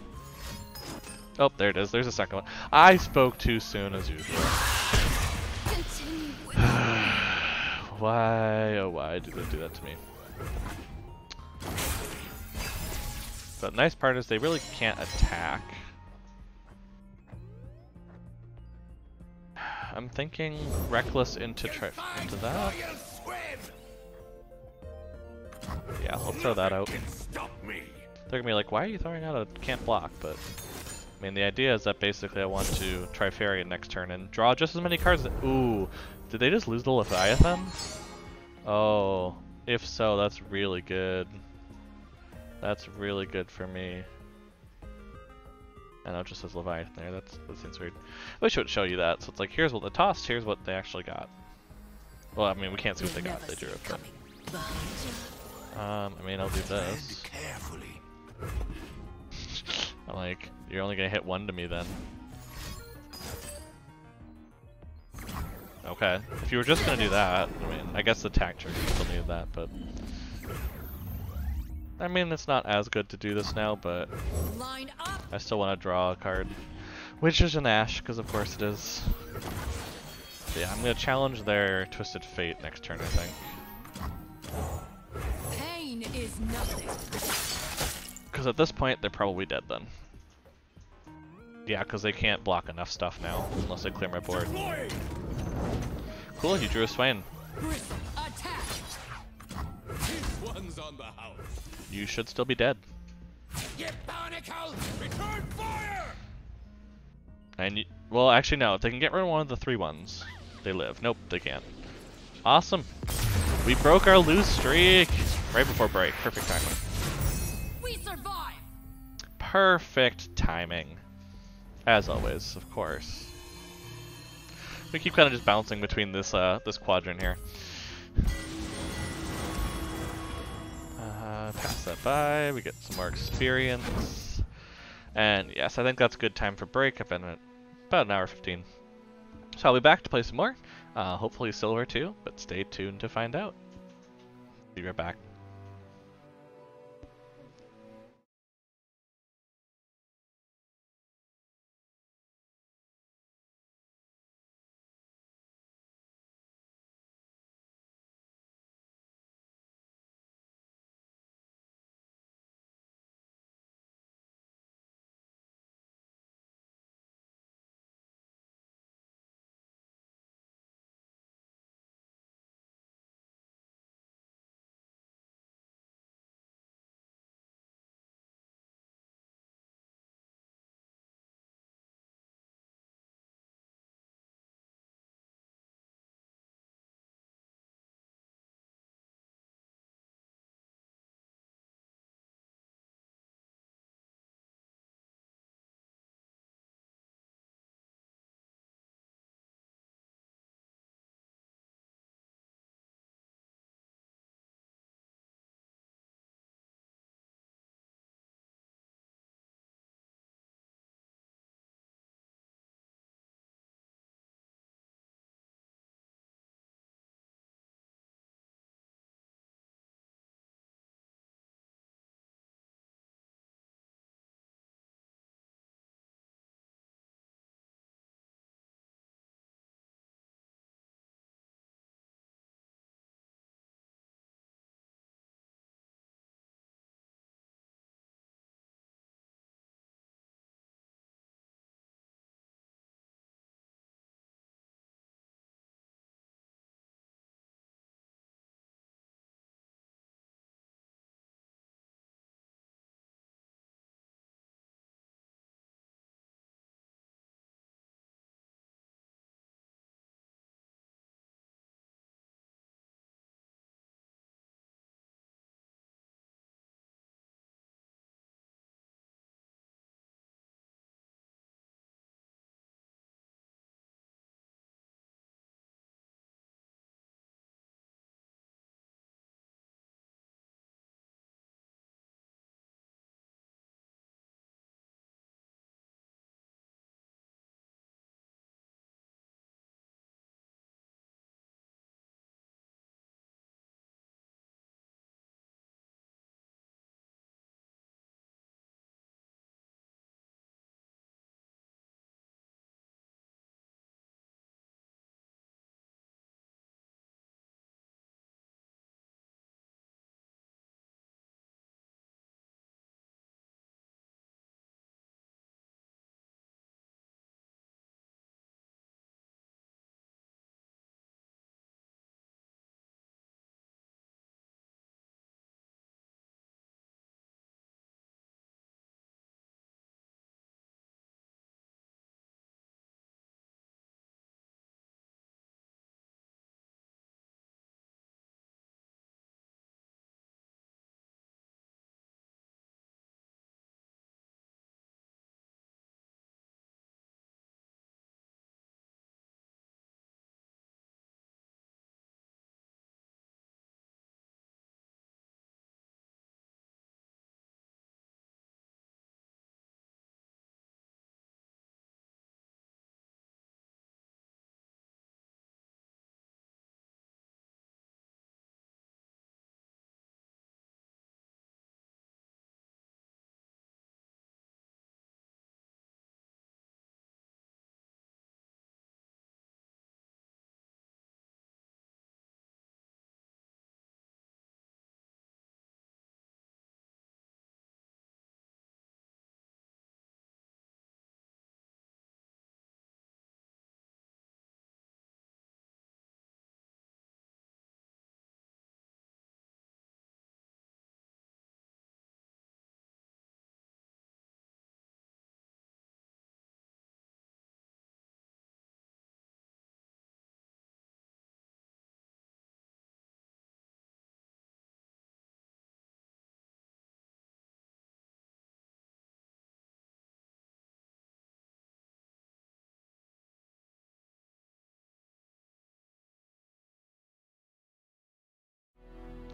Oh, there it is. There's a second one. I spoke too soon, as usual. Why, oh why did they do that to me? But the nice part is they really can't attack. I'm thinking Reckless into that. Yeah, I'll throw that out. They're gonna be like, why are you throwing out a can't block? But I mean, the idea is that basically I want to Trifarian next turn and draw just as many cards. Ooh, did they just lose the Leviathan? Oh, if so, that's really good. That's really good for me. I know it just says Leviathan there. That seems weird. I wish it would show you that. So it's like, here's what they tossed, here's what they actually got. Well, I mean, we can't see what they got. They drew it, but I mean, I'll do this. I'm like, you're only gonna hit 1 to me then. Okay, if you were just gonna do that, I mean, I guess the attack trigger still needed that, but I mean, it's not as good to do this now, but I still want to draw a card, which is an Ashe, because of course it is. But yeah, I'm gonna challenge their Twisted Fate next turn, I think. Pain is nothing. Because at this point, they're probably dead then. Yeah, because they can't block enough stuff now, unless they clear my board. Cool, he drew a Swain. Attack. This one's on the house. You should still be dead. Get barnacle! Return fire! And well, actually no, they can get rid of one of the 3-1s. They live. Nope, they can't. Awesome. We broke our lose streak right before break. Perfect timing. We survive. Perfect timing. As always, of course. We keep kind of just bouncing between this this quadrant here. Pass that by. We get some more experience. And yes, I think that's a good time for break. I've been at about 1 hour 15. So I'll be back to play some more. Hopefully silver too, but stay tuned to find out. Be right back.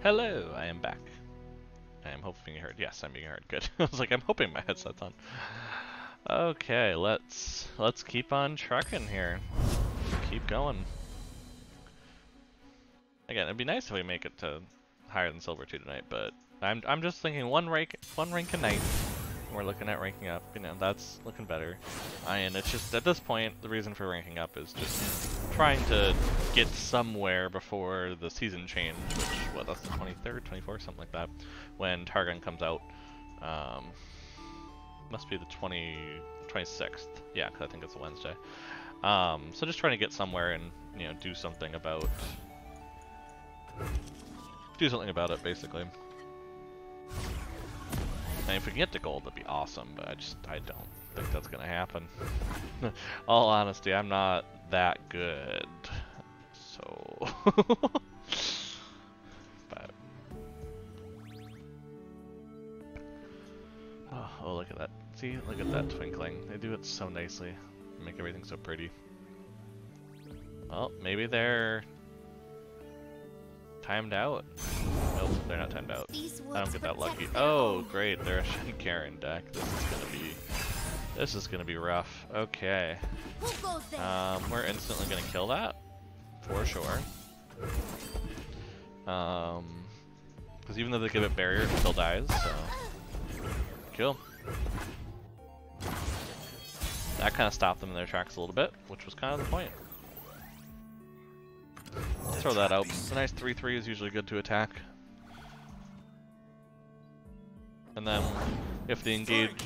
Hello, I am back. I am hoping you heard. Yes, I'm being heard. Good. I was like, I'm hoping my headset's on. Okay, let's keep on trucking here. Keep going. Again, it'd be nice if we make it to higher than silver 2 tonight, but I'm just thinking one rank a night. We're looking at ranking up. You know, that's looking better. And it's just at this point, the reason for ranking up is just trying to get somewhere before the season change, which that's the 23rd, 24th, something like that, when Targon comes out. Must be the 26th. Yeah, 'cause I think it's a Wednesday. So just trying to get somewhere and do something about it, basically. And if we can get to gold, that'd be awesome, but I don't think that's gonna happen. All honesty, I'm not that good. So but oh, look at that. See, look at that twinkling. They do it so nicely. Make everything so pretty. Well, maybe they're timed out. Nope, they're not timed out. I don't get that lucky. Oh, great, they're a Shinkaran deck. This is gonna be rough. Okay. We're instantly gonna kill that for sure. Because even though they give it barrier, it still dies. So kill. That kind of stopped them in their tracks a little bit, which was kind of the point. Throw that out. A nice 3/3 is usually good to attack. And then if the enraged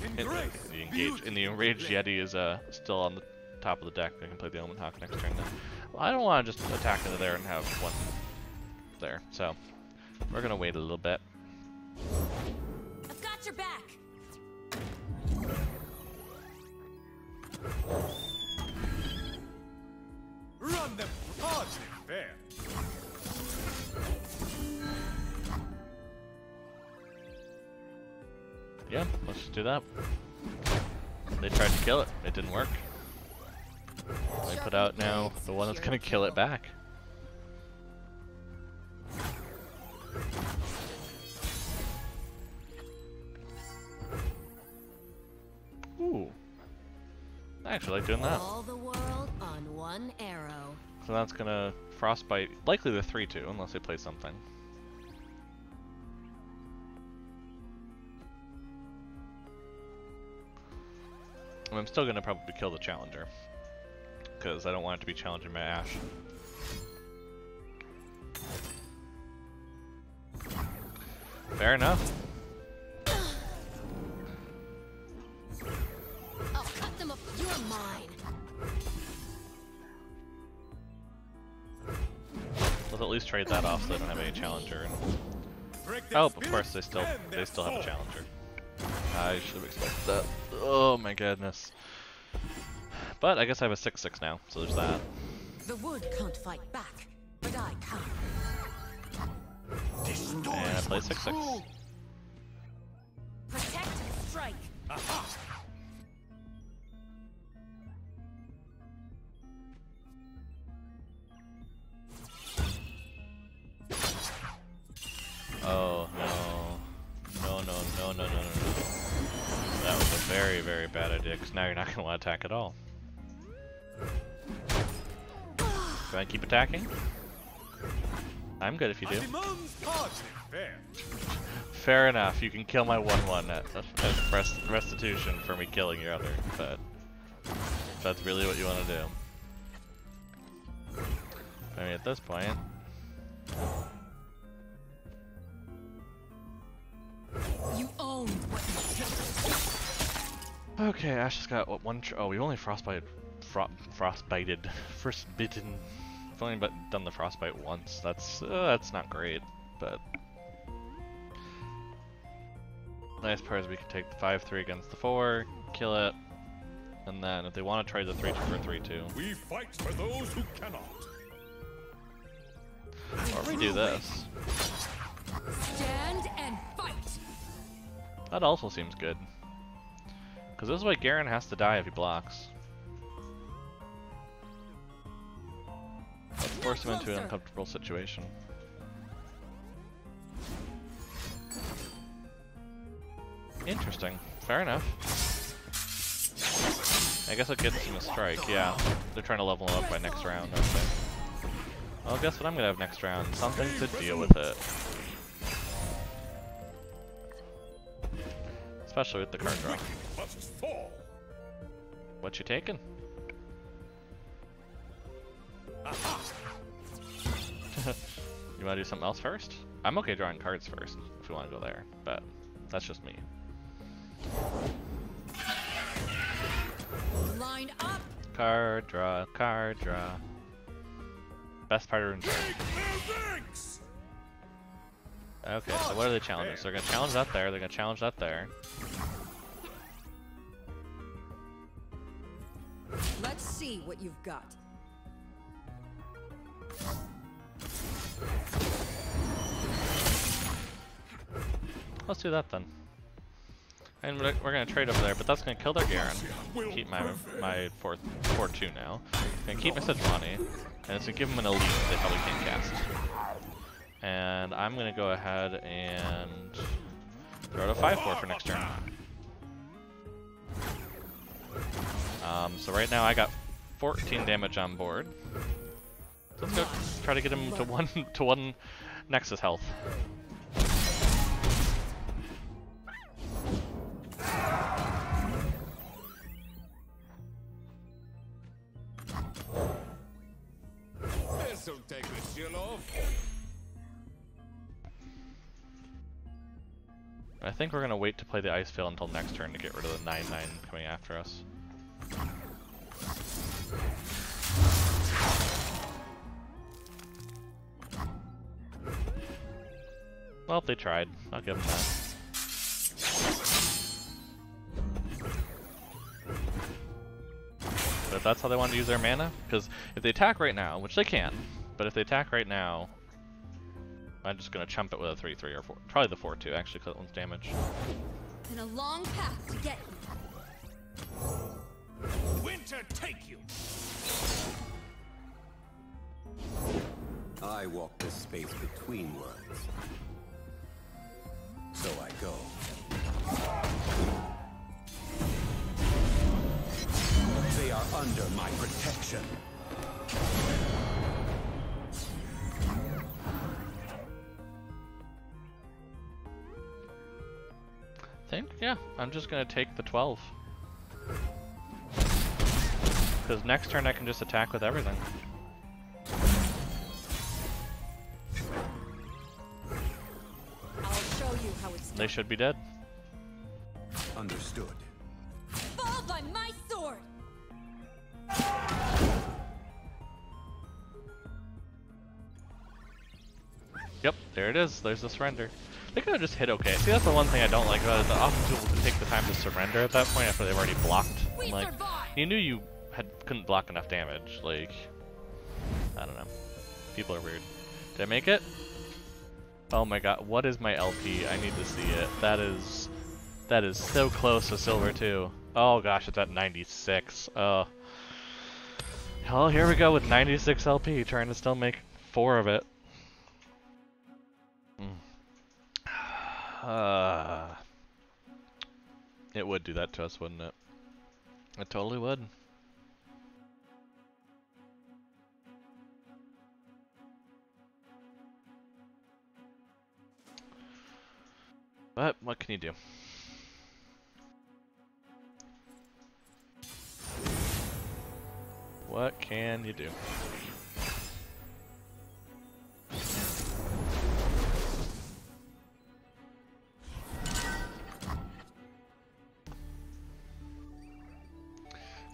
Yeti is still on the top of the deck, I can play the Omen Hawk next turn then. Well, I don't want to just attack into there and have one there, so we're gonna wait a little bit. I've got your back. Run them hardly fair. Yeah, let's just do that. They tried to kill it. It didn't work. They put out now the one that's gonna kill it back. Ooh. I actually like doing that. All the world on one arrow. So that's gonna frostbite, likely the 3/2, unless they play something. And I'm still gonna probably kill the challenger, because I don't want it to be challenging my Ashe. Fair enough. I'll cut them up. You're mine. Let's at least trade that off so they don't have any challenger. Oh, of course they still have a challenger. I should have expected that. Oh my goodness. But I guess I have a 6/6 now, so there's that. The wood can't fight back, but I can. And I play 6/6. Protect and strike. Oh no. No. That was a very, very bad idea, because now you're not going to want to attack at all. Can I keep attacking? I'm good if you do. Fair enough, you can kill my 1/1 as restitution for me killing your other, but if that's really what you want to do. I mean, at this point... You own what you get. Okay, Ashe has got what, one? Oh, we only frostbited. First bitten. We've only done the frostbite once. That's not great, but nice part is we can take the 5/3 against the 4, kill it, and then if they want to try the 3/2 for 3/2, We fight for those who cannot. or we do this. Stand and fight. That also seems good. Because this is why Garen has to die if he blocks. Let's force him into an uncomfortable situation. Interesting. Fair enough. I guess it gets him a strike, yeah. They're trying to level him up by next round, aren't they? Well, guess what I'm gonna have next round? Something to deal with it. Especially with the card draw. Must fall. What you taking? You wanna do something else first? I'm okay drawing cards first, if we wanna go there, but that's just me. Line up. Card draw, card draw. Best part of Runeterra. Take their ranks. Okay, so what are they challenging? So they're gonna challenge that there, they're gonna challenge that there. Let's see what you've got. Let's do that then. And we're gonna trade over there, but that's gonna kill their Garen. Keep my 4-2 now. Gonna keep my Sejuani, and it's gonna give him an elite that they probably can't cast. And I'm gonna go ahead and throw out a 5-4 for next turn. So right now I got 14 damage on board. So let's go try to get him to one Nexus health. This'll take the chill off. I think we're gonna wait to play the Ice Veil until next turn to get rid of the 9/9 coming after us. Well, if they tried, I'll give them that. But if that's how they want to use their mana, because if they attack right now, which they can, but if they attack right now, I'm just gonna chump it with a 3/3 or 4, probably the 4/2 actually, because that one's damage. And a long path to get here. Winter take you. I walk this space between worlds. So I go. They are under my protection. Yeah, I'm just gonna take the 12. Because next turn I can just attack with everything. I'll show you how it's They done. should be dead. Understood. Fall by my sword. Yep, there it is. There's the surrender. They could have just hit okay. See, that's the one thing I don't like about it. That often people take the time to surrender at that point after they've already blocked. We Like, survive. you knew you couldn't block enough damage. Like, I don't know. People are weird. Did I make it? Oh my god, what is my LP? I need to see it. That is so close to silver too. Oh gosh, it's at 96. Oh. Well, here we go with 96 LP, trying to still make 4 of it. It would do that to us, wouldn't it? It totally would. But what can you do? What can you do?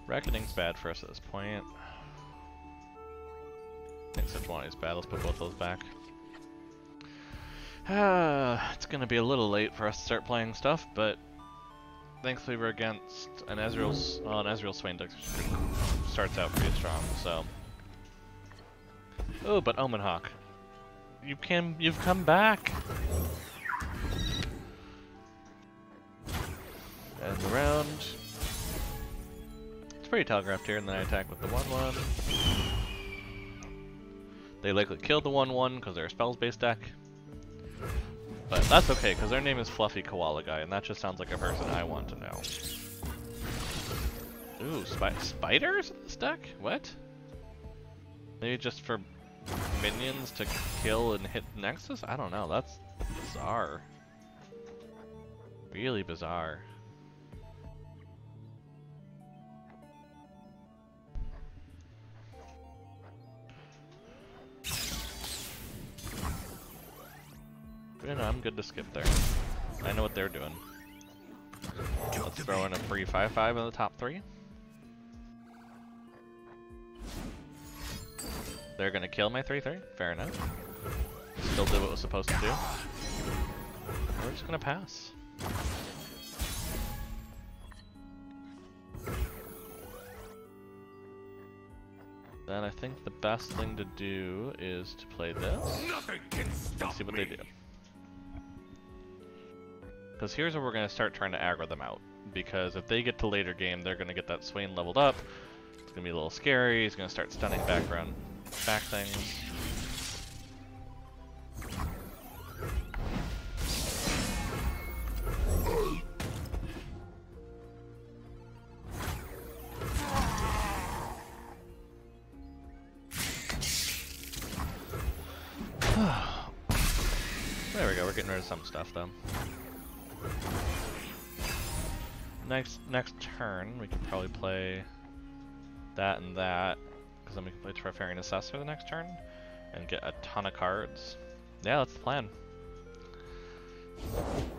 Reckoning's bad for us at this point. I think Sejuani's bad. Let's put both of those back. It's gonna be a little late for us to start playing stuff, but thankfully we're against an Ezreal's. Well, an Ezreal Swain deck starts out pretty strong, so. Oh, but Omen Hawk, you've come back. And the round. It's pretty telegraphed here, and then I attack with the 1/1. They likely killed the 1/1 because they're a spells-based deck. But that's okay, because their name is Fluffy Koala Guy, and that just sounds like a person I want to know. Ooh, spiders in this deck? What? Maybe just for minions to kill and hit Nexus? I don't know, that's bizarre. Really bizarre. You know, I'm good to skip there. I know what they're doing. Let's throw in a free 5/5 in the top 3. They're gonna kill my 3/3. Fair enough. Still did what it was supposed to do. We're just gonna pass. Then I think the best thing to do is to play this. Nothing can stop and see what me. they do. Because here's where we're going to start trying to aggro them out. Because if they get to later game, they're going to get that Swain leveled up. It's going to be a little scary. He's going to start stunning back things. There we go, we're getting rid of some stuff though. Next turn, we can probably play that and that, because then we can play Trifarian Assessor the next turn and get a ton of cards. Yeah, that's the plan.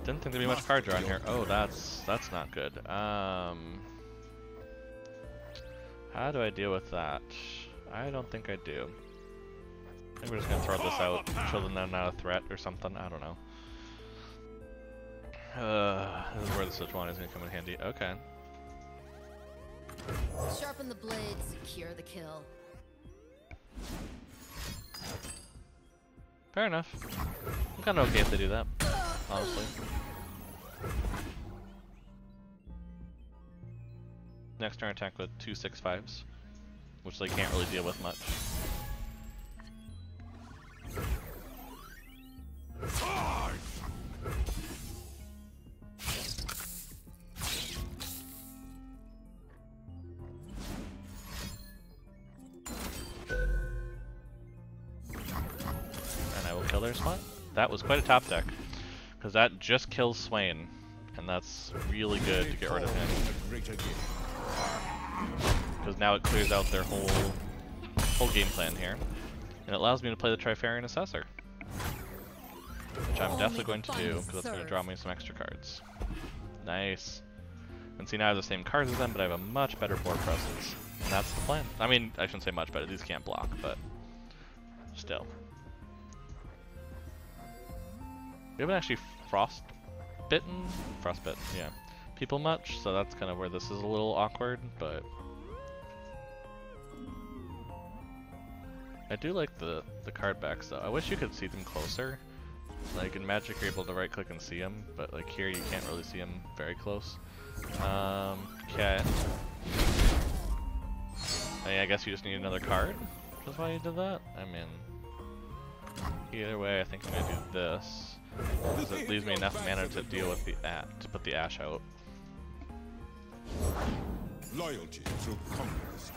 Didn't think there'd be much card draw in here. Oh, that's not good. How do I deal with that? I don't think I do. Maybe we're just gonna throw this out, show them they're not a threat or something. I don't know. This is where the Switch 1 is gonna come in handy. Okay. Sharpen the blade, secure the kill. Fair enough. I'm kind of okay if they do that, honestly. Next turn attack with 2 6/5s, which they can't really deal with much. And I will kill their spot. That was quite a top deck, because that just kills Swain, and that's really good to get rid of him. Because now it clears out their whole game plan here, and it allows me to play the Trifarian Assessor, which I'm definitely going to do, because that's going to draw me some extra cards. Nice. And see, now I have the same cards as them, but I have a much better board presence. And that's the plan. I mean, I shouldn't say much better, these can't block, but still. We haven't actually frostbitten, yeah, people much, so that's kind of where this is a little awkward, but I do like the card backs though. I wish you could see them closer. Like in Magic you're able to right click and see them, but like here you can't really see them very close. Okay. I guess you just need another card? That's why you did that? I mean, either way I think I'm gonna do this, because it leaves me enough mana to deal with to put the Ashe out. Loyalty through conquest.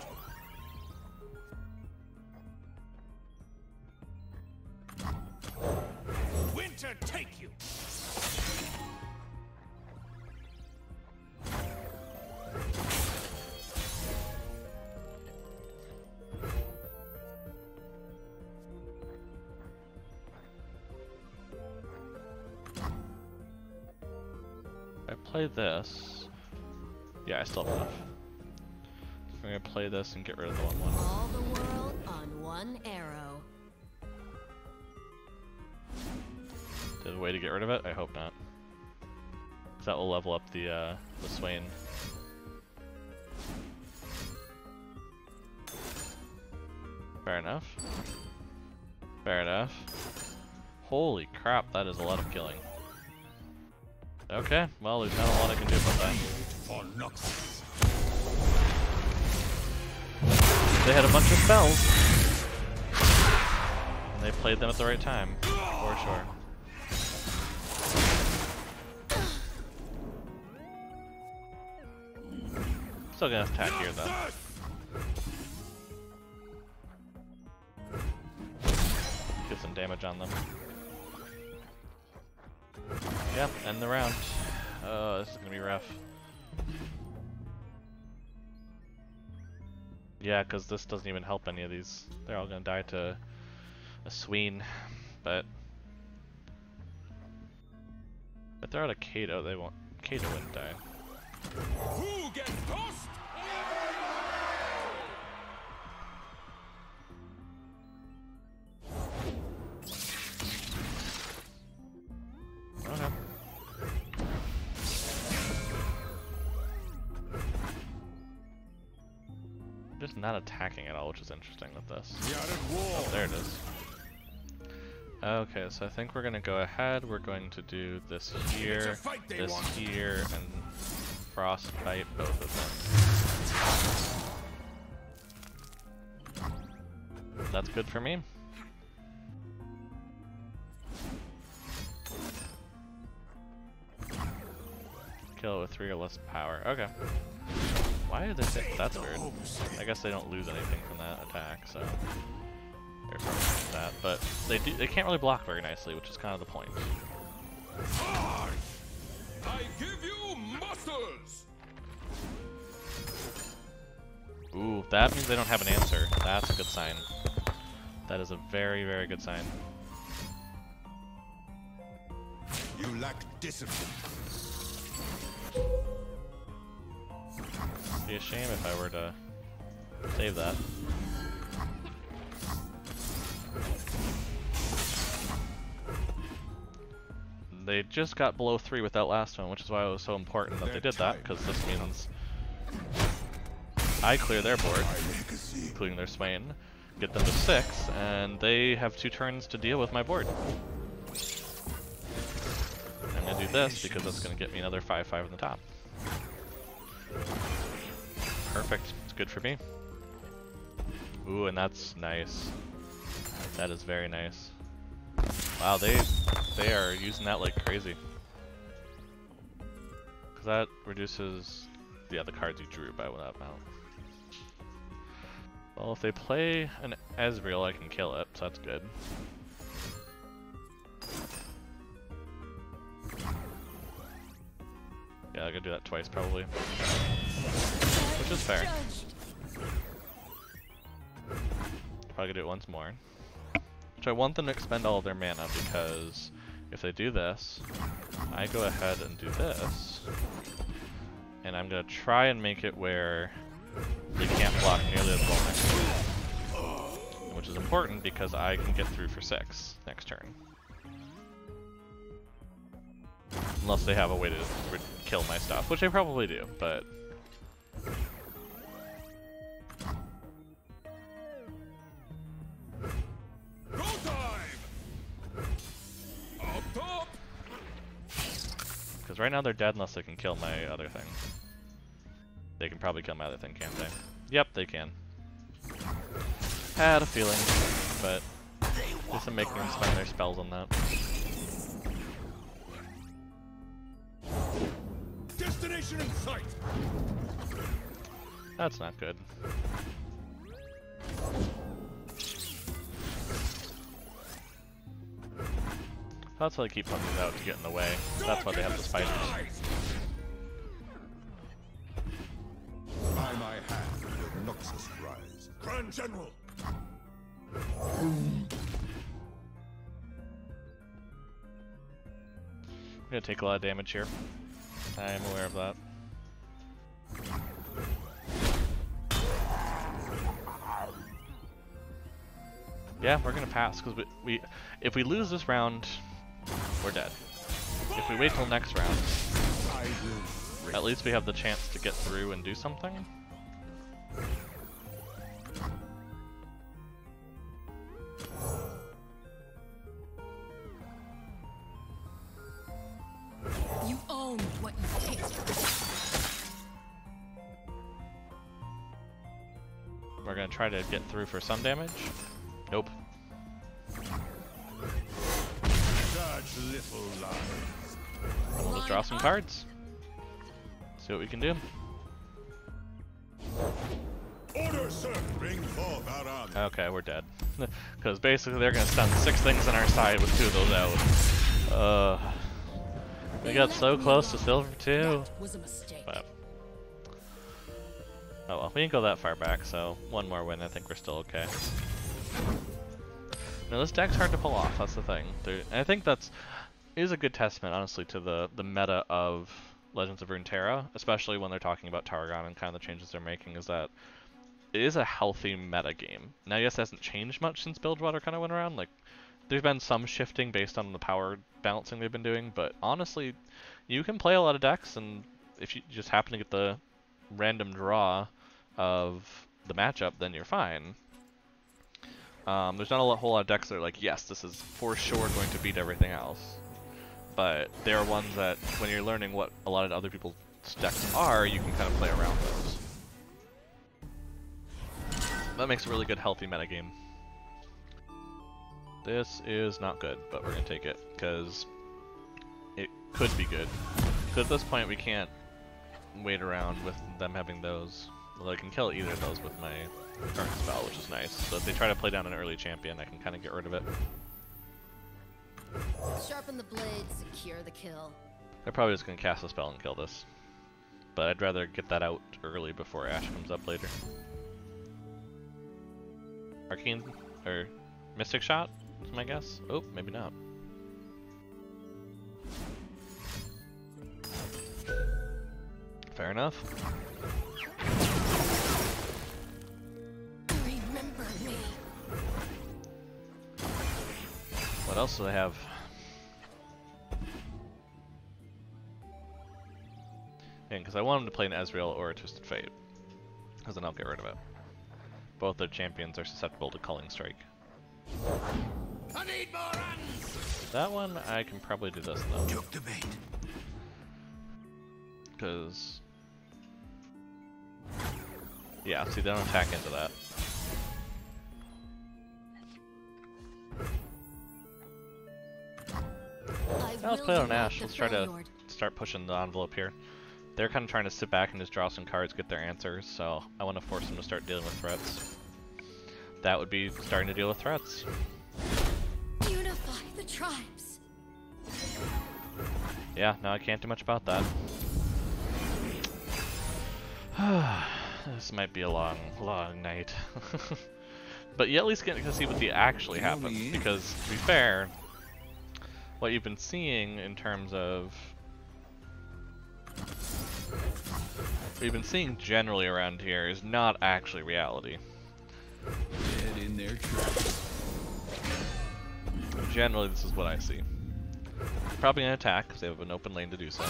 Winter take you. I play this. Yeah, I still have enough. I'm gonna play this and get rid of the 1/1. All the world on one arrow. Is there a way to get rid of it? I hope not. Because that will level up the Swain. Fair enough. Fair enough. Holy crap, that is a lot of killing. Okay, well, there's not a lot I can do about that. For Noxus. They had a bunch of spells. And they played them at the right time, for sure. Still gonna attack here though. Get some damage on them. Yep, end the round. Oh, this is gonna be rough. Yeah, because this doesn't even help any of these. They're all gonna die to a Sween, but if they're out of Kato, they won't. Kato wouldn't die. Who gets tossed? Okay. Just not attacking at all, which is interesting with this. Oh, there it is. Okay, so I think we're gonna go ahead. We're going to do this here, this here, and frostbite both of them. That's good for me. Kill it with 3 or less power. Okay. Why did they say that's weird? I guess they don't lose anything from that attack, so they're probably that. But they can't really block very nicely, which is kind of the point. I give you muscles. Ooh, that means they don't have an answer. That's a good sign. That is a very, very good sign. You lack discipline. It'd be a shame if I were to save that. They just got below 3 with that last one, which is why it was so important that they did that, because this means I clear their board, including their Swain, get them to 6, and they have 2 turns to deal with my board. I'm going to do this because that's going to get me another 5/5 in the top. Perfect. It's good for me. Ooh, and that's nice. That is very nice. Wow, they are using that like crazy. Because that reduces the cards you drew by that amount. Well, if they play an Ezreal, I can kill it, so that's good. Yeah, I gotta do that twice probably. Which is fair. Probably gonna do it once more. Which I want them to expend all of their mana, because if they do this, I go ahead and do this. And I'm gonna try and make it where they can't block nearly as well next turn. Which is important because I can get through for 6 next turn. Unless they have a way to kill my stuff, which they probably do, but... Go time! Up top! Because right now they're dead unless they can kill my other thing. They can probably kill my other thing, can't they? Yep, they can. Had a feeling, but at least I'm making them spend their spells on that. Destination in sight! That's not good. That's why they keep putting these out to get in the way. That's why they have the spiders. By my hand will Noxus rise. Grand General! I'm gonna take a lot of damage here. I'm aware of that. Yeah, we're gonna pass because if we lose this round, we're dead. If we wait till next round, at least we have the chance to get through and do something. You own what you take. We're gonna try to get through for some damage. Nope. Such little lies. We'll just draw some cards. See what we can do. Order, sir! Bring forth our army. Okay, we're dead. Because basically they're gonna stun 6 things on our side with 2 of those out. We got so close to silver too. That was a mistake. But oh well, we didn't go that far back, so 1 more win, I think we're still okay. No, this deck's hard to pull off, that's the thing. And I think that's is a good testament, honestly, to the meta of Legends of Runeterra, especially when they're talking about Targon and kind of the changes they're making, is that it is a healthy meta game. Now, yes, it hasn't changed much since Bilgewater kind of went around. Like, there's been some shifting based on the power balancing they've been doing, but honestly, you can play a lot of decks, and if you just happen to get the random draw of the matchup, then you're fine. There's not a whole lot of decks that are like, yes, this is for sure going to beat everything else. But there are ones that, when you're learning what a lot of other people's decks are, you can kind of play around those. That makes a really good, healthy metagame. This is not good, but we're going to take it, because it could be good. Because at this point, we can't wait around with them having those. Although I can kill either of those with my current spell, which is nice. So if they try to play down an early champion, I can kind of get rid of it. Sharpen the blade, secure the kill. They're probably just going to cast a spell and kill this. But I'd rather get that out early before Ashe comes up later. Arcane, or Mystic Shot, is my guess? Oh, maybe not. Fair enough. Remember me. What else do they have? Because I want them to play an Ezreal or a Twisted Fate, because then I'll get rid of it. Both their champions are susceptible to Culling Strike. I need more hands! That one, I can probably do this though. Took the bait. Because... yeah, see, they don't attack into that. Now let's play it on Ashe. Let's try to start pushing the envelope here. They're kind of trying to sit back and just draw some cards, get their answers, so I want to force them to start dealing with threats. That would be starting to deal with threats. Unify the tribes. Yeah, no, I can't do much about that. This might be a long, long night. But you at least get to see what actually happens, because to be fair, what you've been seeing in terms of... what you've been seeing generally around here is not actually reality. Get in their tracks. Generally, this is what I see. Probably gonna attack, because they have an open lane to do so.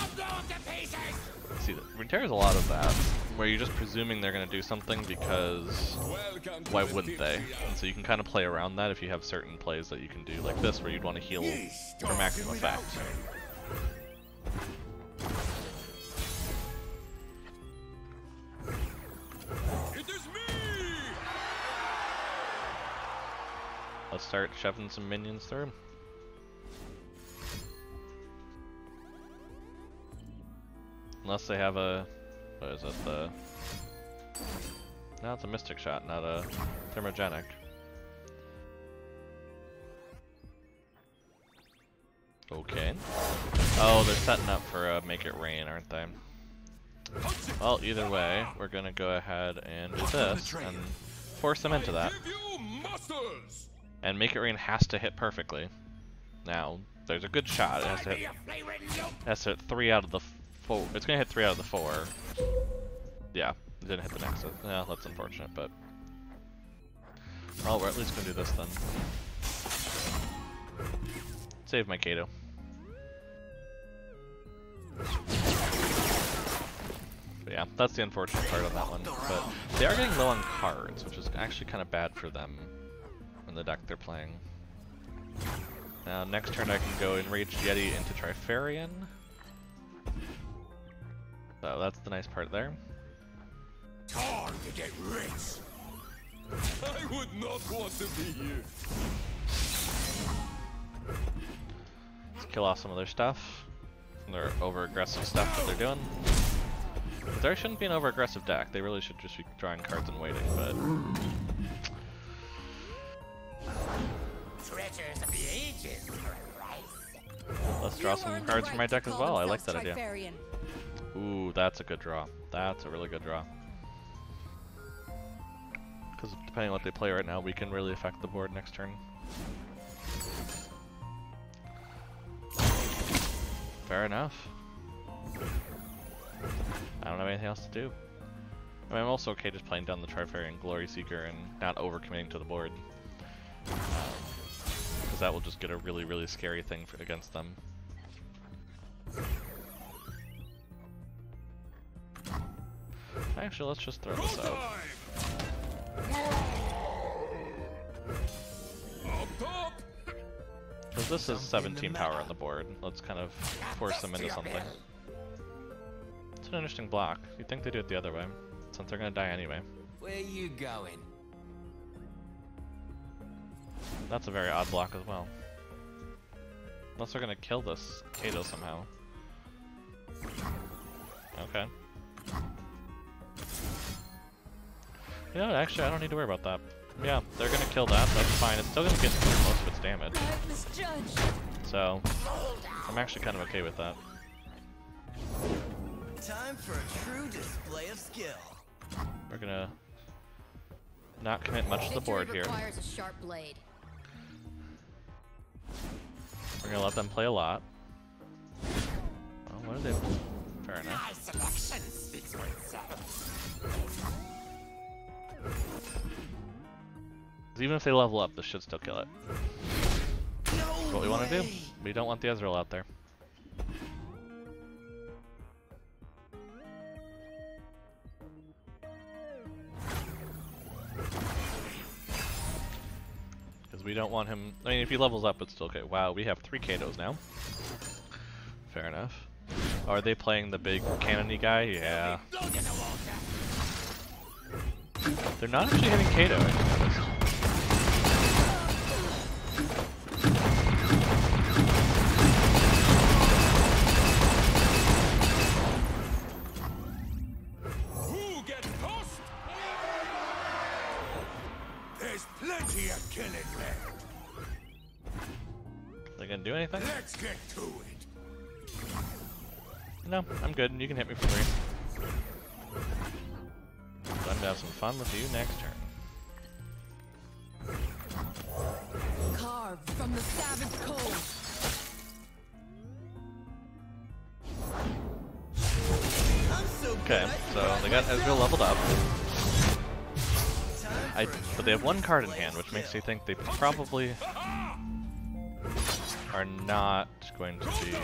See, Runeterra is a lot of that, where you're just presuming they're gonna do something because why wouldn't they? And so you can kind of play around that if you have certain plays that you can do, like this, where you'd want to heal for maximum effect. It is me! Let's start shoving some minions through. Unless they have a... what is it? No, it's a Mystic Shot, not a Thermogenic. Okay. Oh, they're setting up for a Make It Rain, aren't they? Well, either way, we're gonna go ahead and do this and force them into that. And Make It Rain has to hit perfectly. Now, there's a good shot. It has to hit 3 out of the 4. It's gonna hit 3 out of the 4. Yeah, it didn't hit the Nexus. Yeah, that's unfortunate, but... well, we're at least gonna do this then. Save my Kato. But yeah, that's the unfortunate part on that one. But they are getting low on cards, which is actually kind of bad for them in the deck they're playing. Now, next turn I can go Enraged Yeti into Trifarian. So that's the nice part there. Time to get rich! I would not want to be you. Let's kill off some of their stuff. Their over-aggressive stuff that they're doing. There shouldn't be an over-aggressive deck. They really should just be drawing cards and waiting, but... Treasures of the ages for a price. Let's draw some cards for my deck as well. I like that idea. Trifarian. Ooh, that's a good draw. That's a really good draw. Because depending on what they play right now, we can really affect the board next turn. Fair enough. I don't have anything else to do. I mean, I'm also okay just playing down the Trifarian Glory Seeker and not overcommitting to the board. Because that will just get a really, really scary thing against them. Actually, let's just throw this out. Because this is 17 power on the board. Let's kind of force them into something. It's an interesting block. You'd think they do it the other way, since they're gonna die anyway. Where you going? That's a very odd block as well. Unless they're gonna kill this Kato somehow. Okay. You know what, actually I don't need to worry about that. Yeah, they're gonna kill that, that's fine. It's still gonna get most of its damage. So, I'm actually kind of okay with that. Time for a true display of skill. We're gonna not commit much to the board here. Requires a sharp blade. We're gonna let them play a lot. Oh, what are they? Fair enough. My selection speaks for itself. Even if they level up, this should still kill it. No That's what we want to do. way. We don't want the Ezreal out there. Because we don't want him... I mean, if he levels up, it's still okay. Wow, we have 3 Katos now. Fair enough. Are they playing the big cannon-y guy? Yeah. They're not actually hitting Kato, I just noticed. Who gets tossed? There's plenty of killing left. They gonna do anything? Let's get to it. No, I'm good. You can hit me for free. I'm gonna have some fun with you next turn. Carved from the savage cold. I'm so good, Okay, I so they got Ezreal leveled up. But they have 1 card in hand, which makes me think they probably are not going to be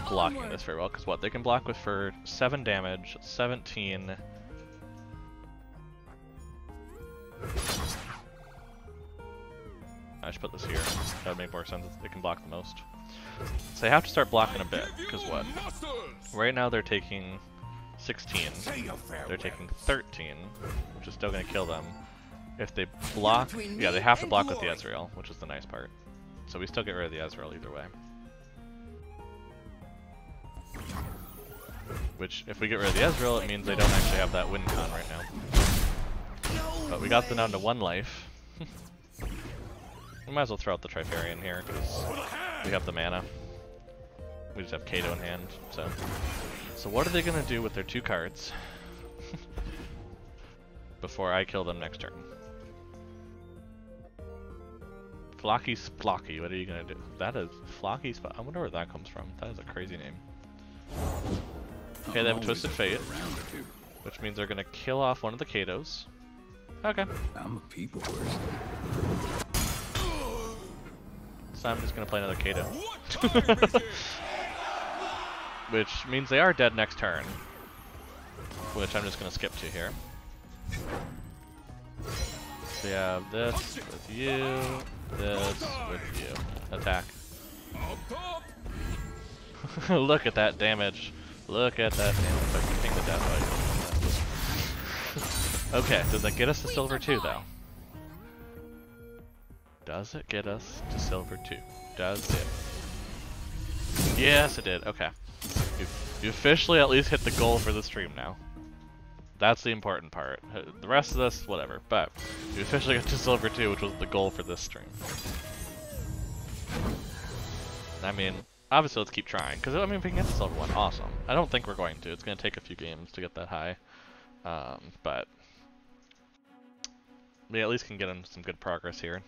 blocking this very well. Because what? They can block with for 7 damage, 17... I should put this here. That would make more sense. They can block the most. So they have to start blocking a bit, because what? Right now they're taking 16. They're taking 13, which is still going to kill them. If they block... Yeah, they have to block with the Ezreal, which is the nice part. So we still get rid of the Ezreal either way. Which, if we get rid of the Ezreal, it means they don't actually have that win con right now. But we got them down to 1 life. We might as well throw out the Trifarian here, because we have the mana. We just have Kato in hand, so... So what are they going to do with their 2 cards? Before I kill them next turn. Flocky Splocky, what are you going to do? That is Flocky Spot. I wonder where that comes from. That is a crazy name. Okay, they have a Twisted Fate, which means they're going to kill off one of the Katos. Okay. I'm a people person. So I'm just going to play another Kato. Which means they are dead next turn. Which I'm just going to skip to here. So we have this with you, this with you. Attack. Look at that damage. Look at that damage. I'm keeping the death. Okay, does that get us to silver 2 though? Does it get us to silver 2? Does it? Yes, it did. Okay. Oof. You officially at least hit the goal for the stream now. That's the important part. The rest of this, whatever. But you officially got to Silver 2, which was the goal for this stream. I mean, obviously let's keep trying, because I mean, if we can get to Silver 1, awesome. I don't think we're going to. It's going to take a few games to get that high. But we at least can get in some good progress here.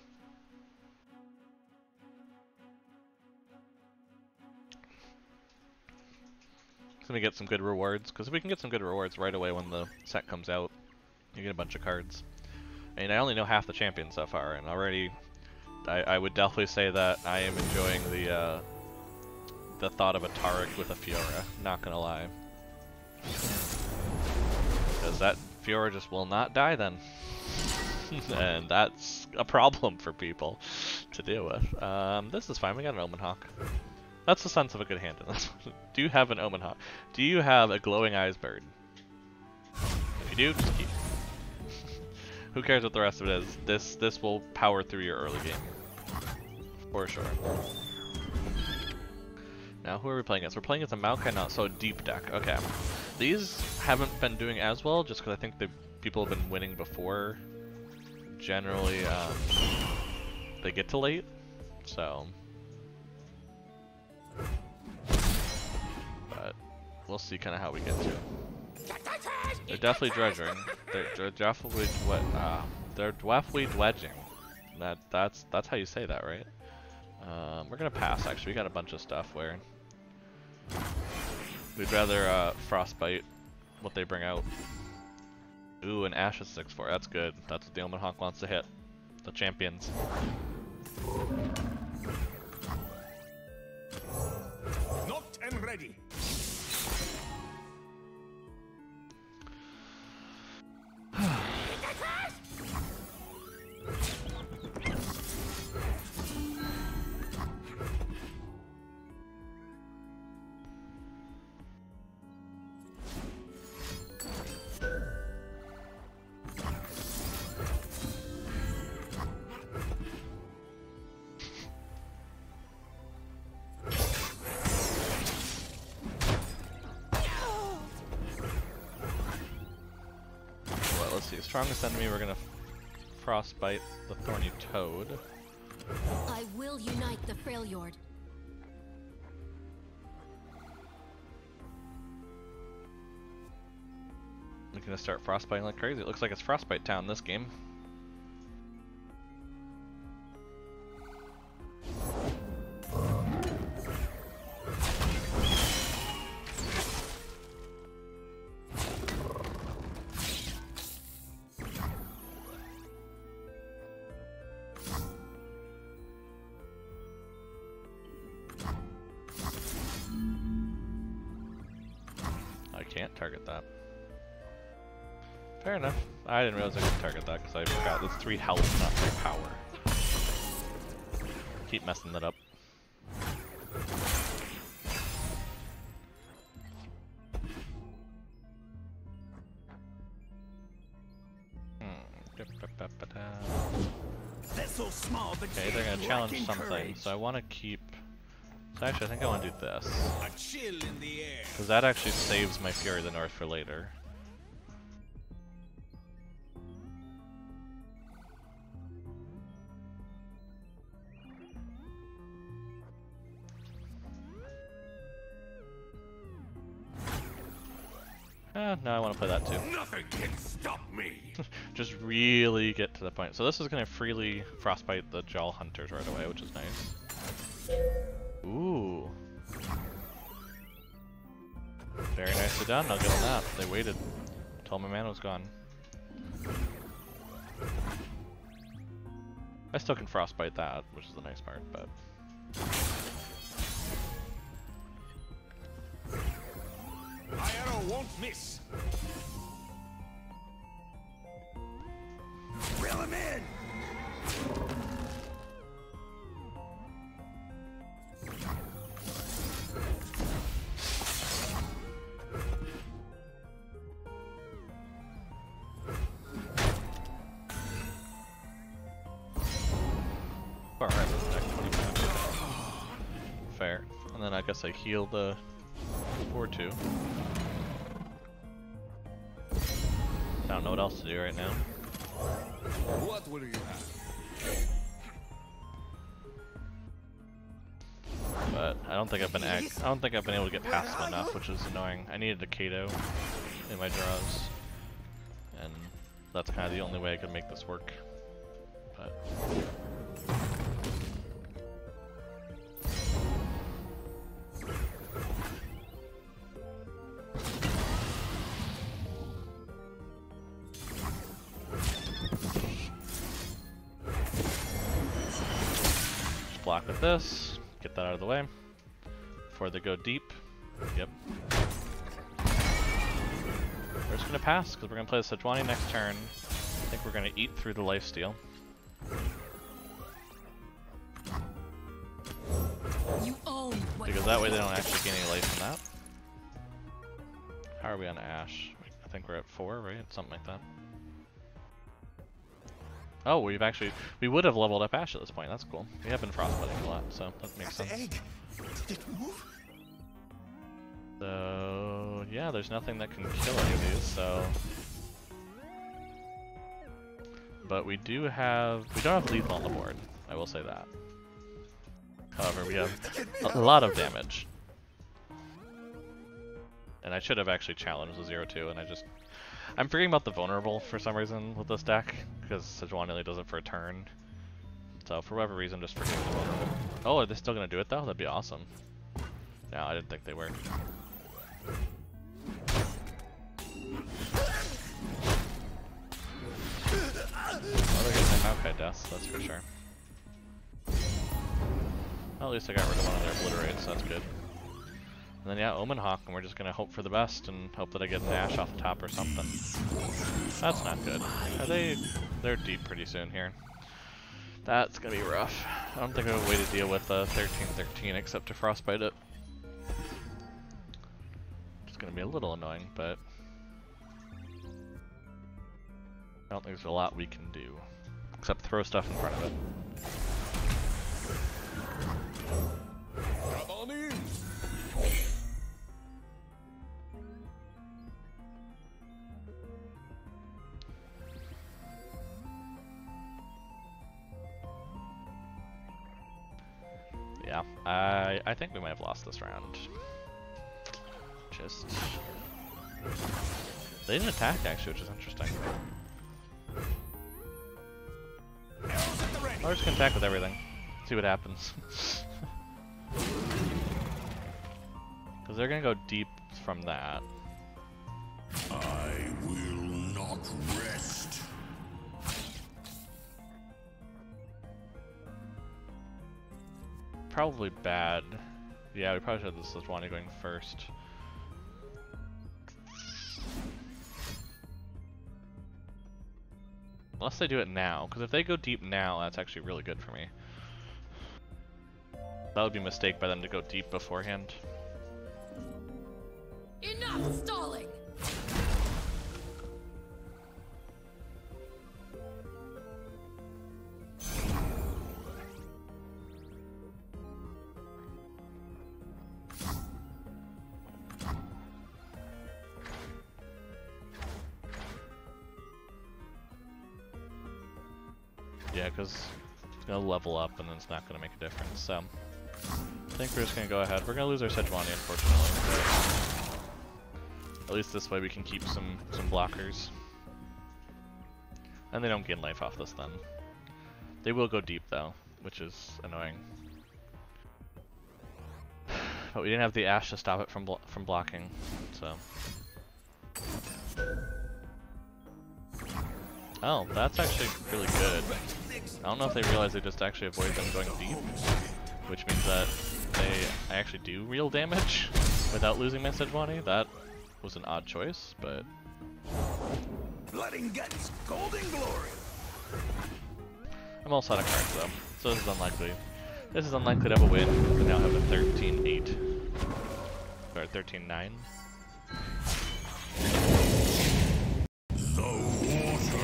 So we get some good rewards, because if we can get some good rewards right away when the set comes out, you get a bunch of cards. I mean, I only know half the champions so far, and already I would definitely say that I am enjoying the thought of a Taric with a Fiora, not gonna lie. Because that Fiora just will not die then. And that's a problem for people to deal with. This is fine, we got an Omen Hawk. That's the sense of a good hand in this. Do you have an Omen Hawk? Do you have a Glowing Eyes bird? If you do, just keep. Who cares what the rest of it is? This will power through your early game. For sure. Now, who are we playing against? We're playing against a Maokai, not so deep deck. Okay. These haven't been doing as well, just because I think the people have been winning before. Generally, they get to late, so. But we'll see kind of how we get to it. They're definitely dredging. They're definitely they're definitely dredging. That's how you say that, right? We're gonna pass. Actually, we got a bunch of stuff where we'd rather frostbite what they bring out. Ooh, an Ashe is 6/4. That's good. That's what the Omen Hawk wants to hit. The champions. Knocked and ready. Strongest enemy, we're gonna frostbite the thorny toad. I will unite the Freljord. We're gonna start frostbiting like crazy. It looks like it's Frostbite Town this game. Target that. Fair enough. I didn't realize I could target that because I forgot it's 3 health, not 3 power. Keep messing that up. Okay, they're gonna challenge something, so I want to keep. So actually, I think I want to do this. A chill in the air. Because that actually saves my Fury of the North for later. No, I want to play that too. Nothing can stop me. Just really get to the point. So this is going to freely frostbite the Jaw Hunters right away, which is nice. Ooh. Very nicely done. I'll give them that. They waited until my mana was gone. I still can frostbite that, which is the nice part, but. My arrow won't miss. Reel him in. Alright, this deck 25. Fair. And then I guess I heal the 4-2. I don't know what else to do right now. What will you have? But I don't think I've been able to get past them enough, which is annoying. I needed a Kato in my draws, and that's kind of the only way I could make this work. But just block with this, get that out of the way before they go deep. Yep. We're just gonna pass because we're gonna play the Sejuani next turn. I think we're gonna eat through the lifesteal. You own what Because that way they don't actually gain any life from that. How are we on Ashe? I think we're at 4, right? Something like that. Oh, we would have leveled up Ashe at this point. That's cool. We have been frostbiting a lot, so that makes sense. Egg. Did it move? So yeah, there's nothing that can kill any of these. So, but we don't have lethal on the board. I will say that. However, we have a lot of damage. And I should have actually challenged the 0-2, and I'm forgetting about the vulnerable for some reason with this deck, because Sejuani only does it for a turn. So for whatever reason, just forgetting the vulnerable. Oh, are they still gonna do it though? That'd be awesome. No, I didn't think they were. Oh, they're getting their Maokai deaths, that's for sure. Well, at least I got rid of one of their obliterates, so that's good. And then yeah, Omen Hawk, and we're just gonna hope for the best and hope that I get an Ashe off the top or something. That's not good. They're deep pretty soon here. That's gonna be rough. I don't think I have a way to deal with 13-13 except to frostbite it. It's gonna be a little annoying, but I don't think there's a lot we can do except throw stuff in front of it. Come on in. Yeah, I think we might have lost this round. They didn't attack actually, which is interesting. I'll just attack with everything. See what happens. Because they're gonna go deep from that. I will not rest. Probably bad. Yeah, we probably should have this Sejuani going first. Unless they do it now, because if they go deep now, that's actually really good for me. That would be a mistake by them to go deep beforehand. Enough stalling! Yeah, because it's going to level up and then it's not going to make a difference, so I think we're just going to go ahead. We're going to lose our Sejuani, unfortunately. But at least this way we can keep some blockers. And they don't gain life off this then. They will go deep though, which is annoying. But we didn't have the Ashe to stop it from blocking, so. Oh, that's actually really good. I don't know if they realize they just actually avoid them going deep, which means that I actually do real damage without losing my Sejuani. That was an odd choice, but Blood and guts, golden glory. I'm also out of cards though, so this is unlikely. This is unlikely to have a win. We now have a 13-8. Or 13-9.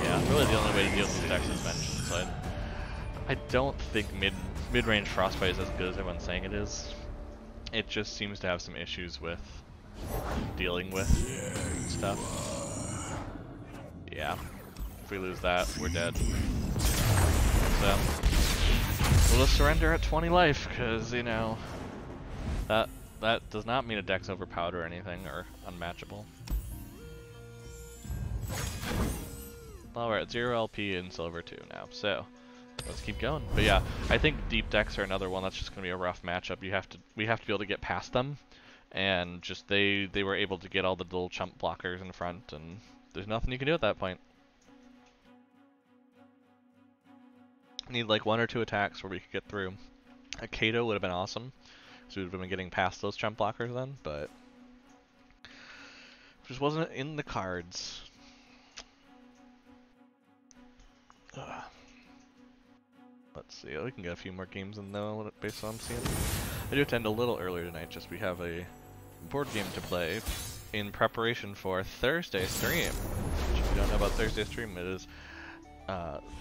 Yeah, really the only way to deal with these decks is Vengeance. So I don't think mid-range Frostbite is as good as everyone's saying it is. It just seems to have some issues with dealing with stuff. Yeah. If we lose that, we're dead. So we'll just surrender at 20 life, because, you know, that does not mean a deck's overpowered or anything, or unmatchable. Well, we're at 0 LP in silver 2 now, so let's keep going. But yeah, I think deep decks are another one that's just going to be a rough matchup. We have to be able to get past them, and just they were able to get all the little chump blockers in front, and there's nothing you can do at that point. Need like 1 or 2 attacks where we could get through. A Kato would have been awesome, so we would have been getting past those chump blockers then, but just wasn't in the cards. Let's see, we can get a few more games in though, based on what I'm seeing. I do have to end a little earlier tonight, just we have a board game to play in preparation for Thursday stream. Which, if you don't know about Thursday stream, it is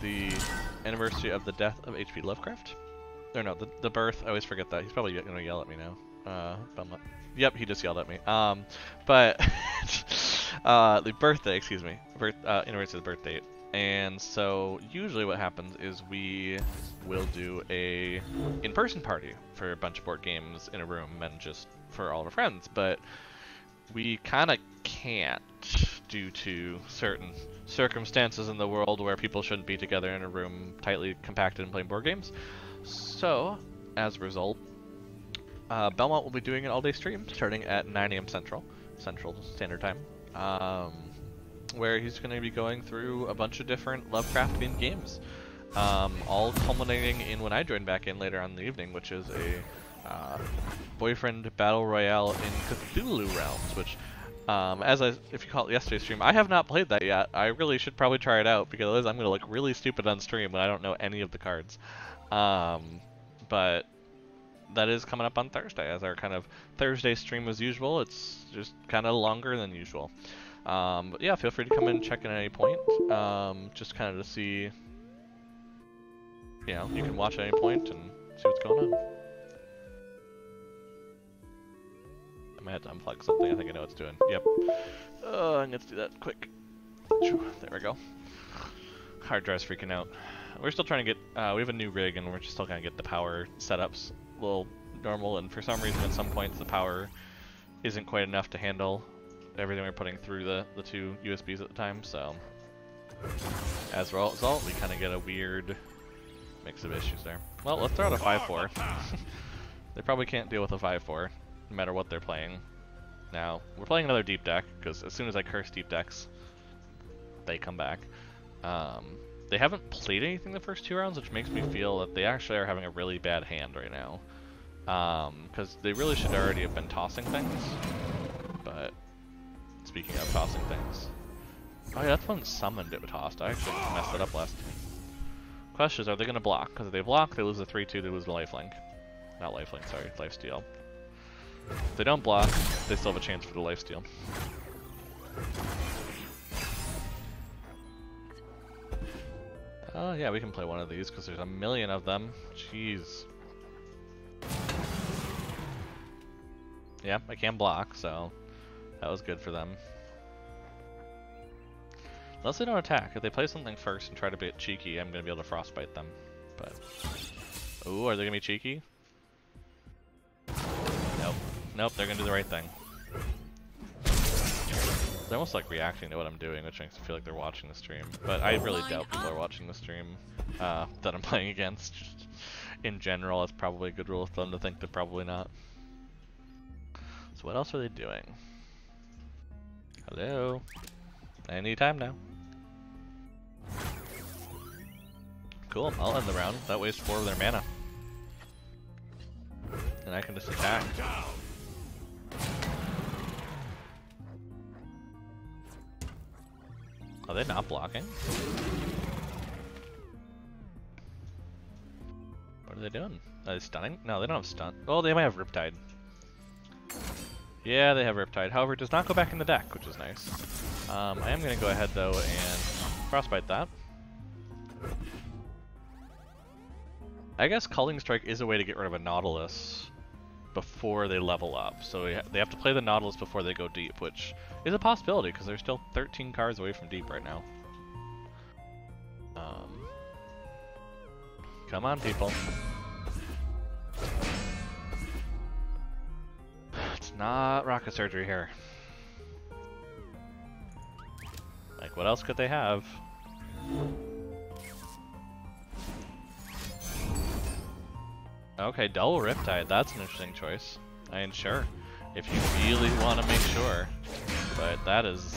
the anniversary of the death of H.P. Lovecraft. Or no, the birth, I always forget that. He's probably going to yell at me now. Yep, he just yelled at me. But the birthday, excuse me, anniversary of the birth date. And so usually what happens is we will do a in-person party for a bunch of board games in a room and just for all of our friends, but we kind of can't due to certain circumstances in the world where people shouldn't be together in a room tightly compacted and playing board games. So as a result, Belmont will be doing an all-day stream starting at 9 AM Central Standard Time. Where he's going to be going through a bunch of different Lovecraft-themed games, all culminating in when I join back in later on in the evening, which is a boyfriend battle royale in Cthulhu Realms, which, if you call it yesterday's stream, I have not played that yet. I really should probably try it out, because I'm going to look really stupid on stream when I don't know any of the cards. But that is coming up on Thursday, as our kind of Thursday stream as usual. It's just kind of longer than usual. But yeah, feel free to come in and check in at any point, just kind of to see, you know, you can watch at any point and see what's going on. I might have to unplug something, I think I know what it's doing. Yep. I'm gonna do that quick. There we go. Hard drive's freaking out. We're still trying to get, we have a new rig and we're just still gonna get the power setups a little normal, and for some reason at some points the power isn't quite enough to handle everything we're putting through the 2 USBs at the time, so as a result, we kind of get a weird mix of issues there. Well, let's throw out a 5-4. They probably can't deal with a 5-4, no matter what they're playing. Now, we're playing another deep deck, because as soon as I curse deep decks, they come back. They haven't played anything the first 2 rounds, which makes me feel that they actually are having a really bad hand right now. Because they really should already have been tossing things, but speaking of tossing things. Oh yeah, that's one summoned it with tossed. I actually messed it up last time. Question is, are they going to block? Because if they block, they lose the 3-2, they lose the lifelink. Not lifelink, sorry, lifesteal. If they don't block, they still have a chance for the lifesteal. Oh yeah, we can play one of these because there's a million of them. Jeez. Yeah, I can block, so that was good for them. Unless they don't attack. If they play something first and try to be cheeky, I'm going to be able to frostbite them. But, ooh, are they going to be cheeky? Nope. Nope, they're going to do the right thing. They're almost like reacting to what I'm doing, which makes me feel like they're watching the stream. But I really doubt people are watching the stream that I'm playing against. Just in general, it's probably a good rule of thumb to think they're probably not. So what else are they doing? Hello? Anytime now. Cool, I'll end the round. That wastes 4 of their mana. And I can just attack. Are they not blocking? What are they doing? Are they stunning? No, they don't have stun. Oh, they might have Riptide. Yeah, they have Riptide. However, it does not go back in the deck, which is nice. I am going to go ahead, though, and Frostbite that. I guess Culling Strike is a way to get rid of a Nautilus. before they level up. So they have to play the Nautilus before they go deep, which is a possibility because they're still 13 cards away from deep right now. Come on, people. It's not rocket surgery here. Like, what else could they have? Okay, double Riptide, that's an interesting choice. I mean, sure, if you really want to make sure. But that is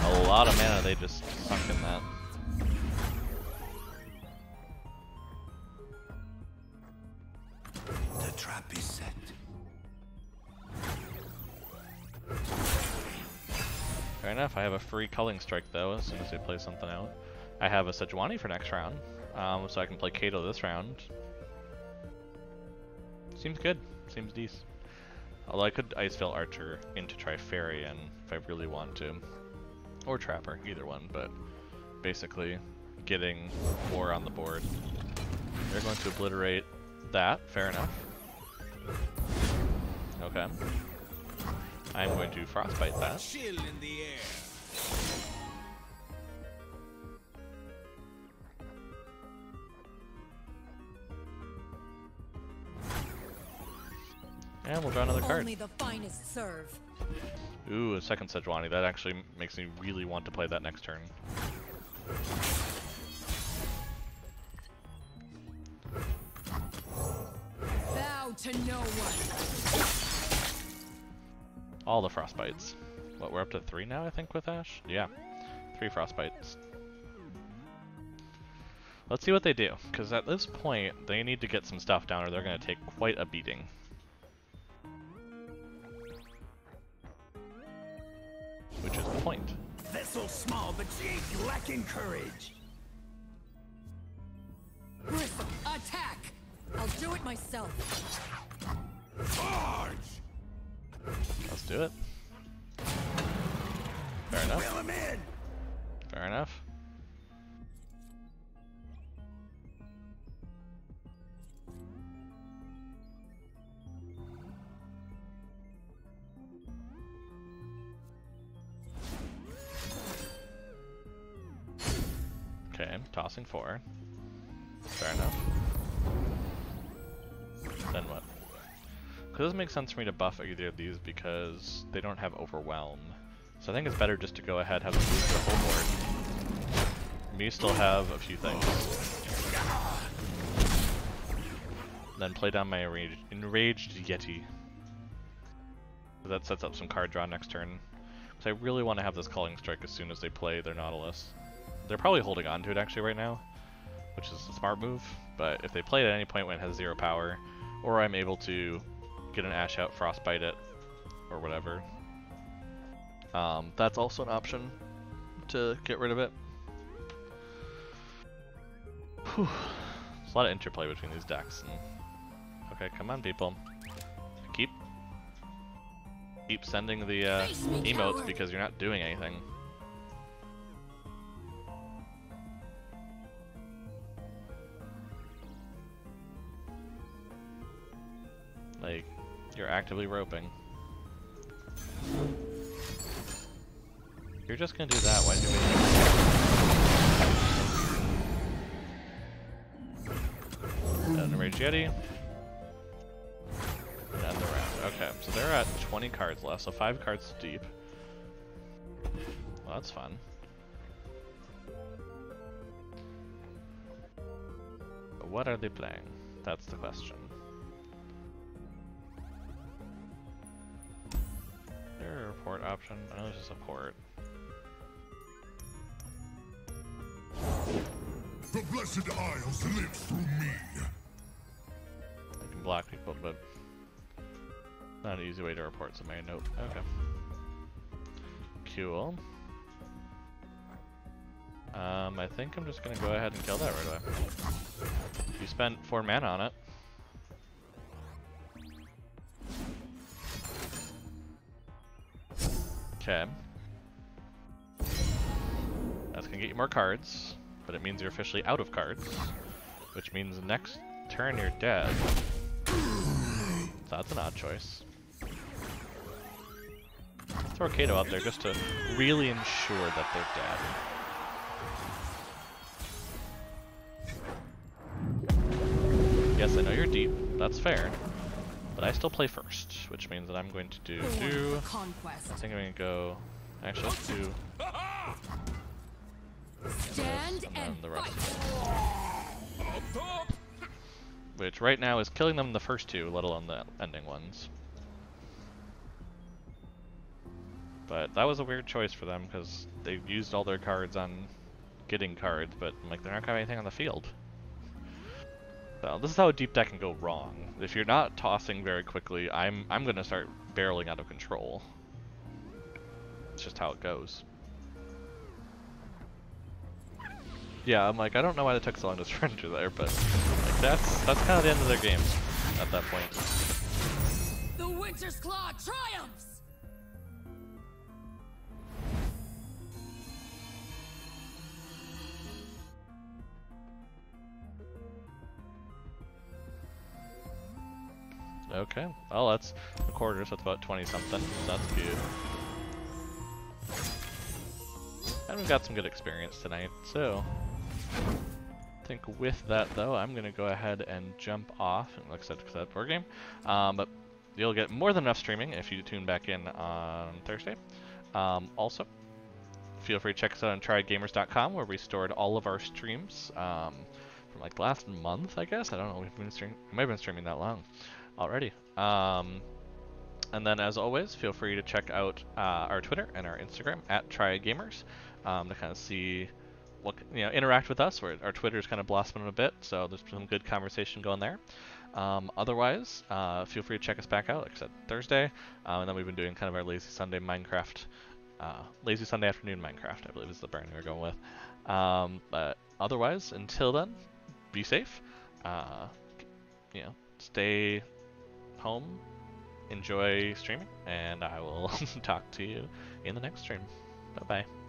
a lot of mana they just sunk in that. The trap is set. Fair enough, I have a free Culling Strike though, as soon as they play something out. I have a Sejuani for next round, so I can play Kato this round. Seems good, seems decent. Although I could Iceveil Archer into Trifarian if I really want to. Or Trapper, either one, but basically getting more on the board. They're going to obliterate that, fair enough. Okay. I'm going to Frostbite that. Chill in the air. And we'll draw another card. Only the finest serve. Ooh, a second Sejuani. That actually makes me really want to play that next turn. Bow to no one. All the Frostbites. What, we're up to 3 now, I think, with Ashe? Yeah, 3 Frostbites. Let's see what they do, because at this point, they need to get some stuff down or they're going to take quite a beating. Which is the point. Vessel small, but she's lacking courage. Bristle, attack! I'll do it myself. Charge! Let's do it. Fair enough. Fill him in. Fair enough. Okay, tossing 4. Fair enough. Then what? It doesn't make sense for me to buff either of these because they don't have Overwhelm. So I think it's better just to go ahead, have them move the whole board. Me still have a few things. Then play down my Enraged Yeti. That sets up some card draw next turn. So I really want to have this Culling Strike as soon as they play their Nautilus. They're probably holding on to it actually right now, which is a smart move, but if they play it at any point when it has 0 power, or I'm able to get an Ashe out, Frostbite it, or whatever, that's also an option to get rid of it. Whew. There's a lot of interplay between these decks. And... okay, come on people. Keep sending the emotes because you're not doing anything. Like, you're actively roping. You're just gonna do that, why do we... Enraged Yeti. And end the round. Okay, so they're at 20 cards left, so 5 cards deep. Well, that's fun. But what are they playing? That's the question. Is there a report option? I know there's just a port. The Blessed Isles live through me. I can block people, but not an easy way to report somebody. Nope. Okay. Cool. I think I'm just gonna go ahead and kill that right away. You spent 4 mana on it. Okay. That's gonna get you more cards, but it means you're officially out of cards, which means next turn you're dead. That's an odd choice. Throw Kato out there just to really ensure that they're dead. Yes, I know you're deep. That's fair. But I still play first, which means that I'm going to do... I think I'm going to go... Actually, let's do... Stand and then the rest fight. of it. Which right now is killing them the first two, let alone the ending ones. But that was a weird choice for them, because they used all their cards on getting cards, but like they're not going to have anything on the field. So this is how a deep deck can go wrong. If you're not tossing very quickly, I'm going to start barreling out of control. It's just how it goes. Yeah, I'm like, I don't know why they took so long to surrender there, but like that's kind of the end of their game at that point. The Winter's Claw triumphs! Okay, well that's a quarter, so that's about 20 something, so that's good. And we've got some good experience tonight, so I think with that though, I'm going to go ahead and jump off and look at that board game. But you'll get more than enough streaming if you tune back in on Thursday. Also, feel free to check us out on trygamers.com where we stored all of our streams from like last month, I guess. I don't know, we might have been streaming that long already. And then as always, feel free to check out our Twitter and our Instagram at trygamers to kind of see what, interact with us. Our Twitter's kind of blossoming a bit, so there's some good conversation going there. Otherwise, feel free to check us back out, like I said, Thursday, and then we've been doing kind of our Lazy Sunday Minecraft, Lazy Sunday afternoon Minecraft, I believe is the brand we're going with. But otherwise, until then, be safe, stay home, enjoy streaming, and I will talk to you in the next stream. Bye-bye.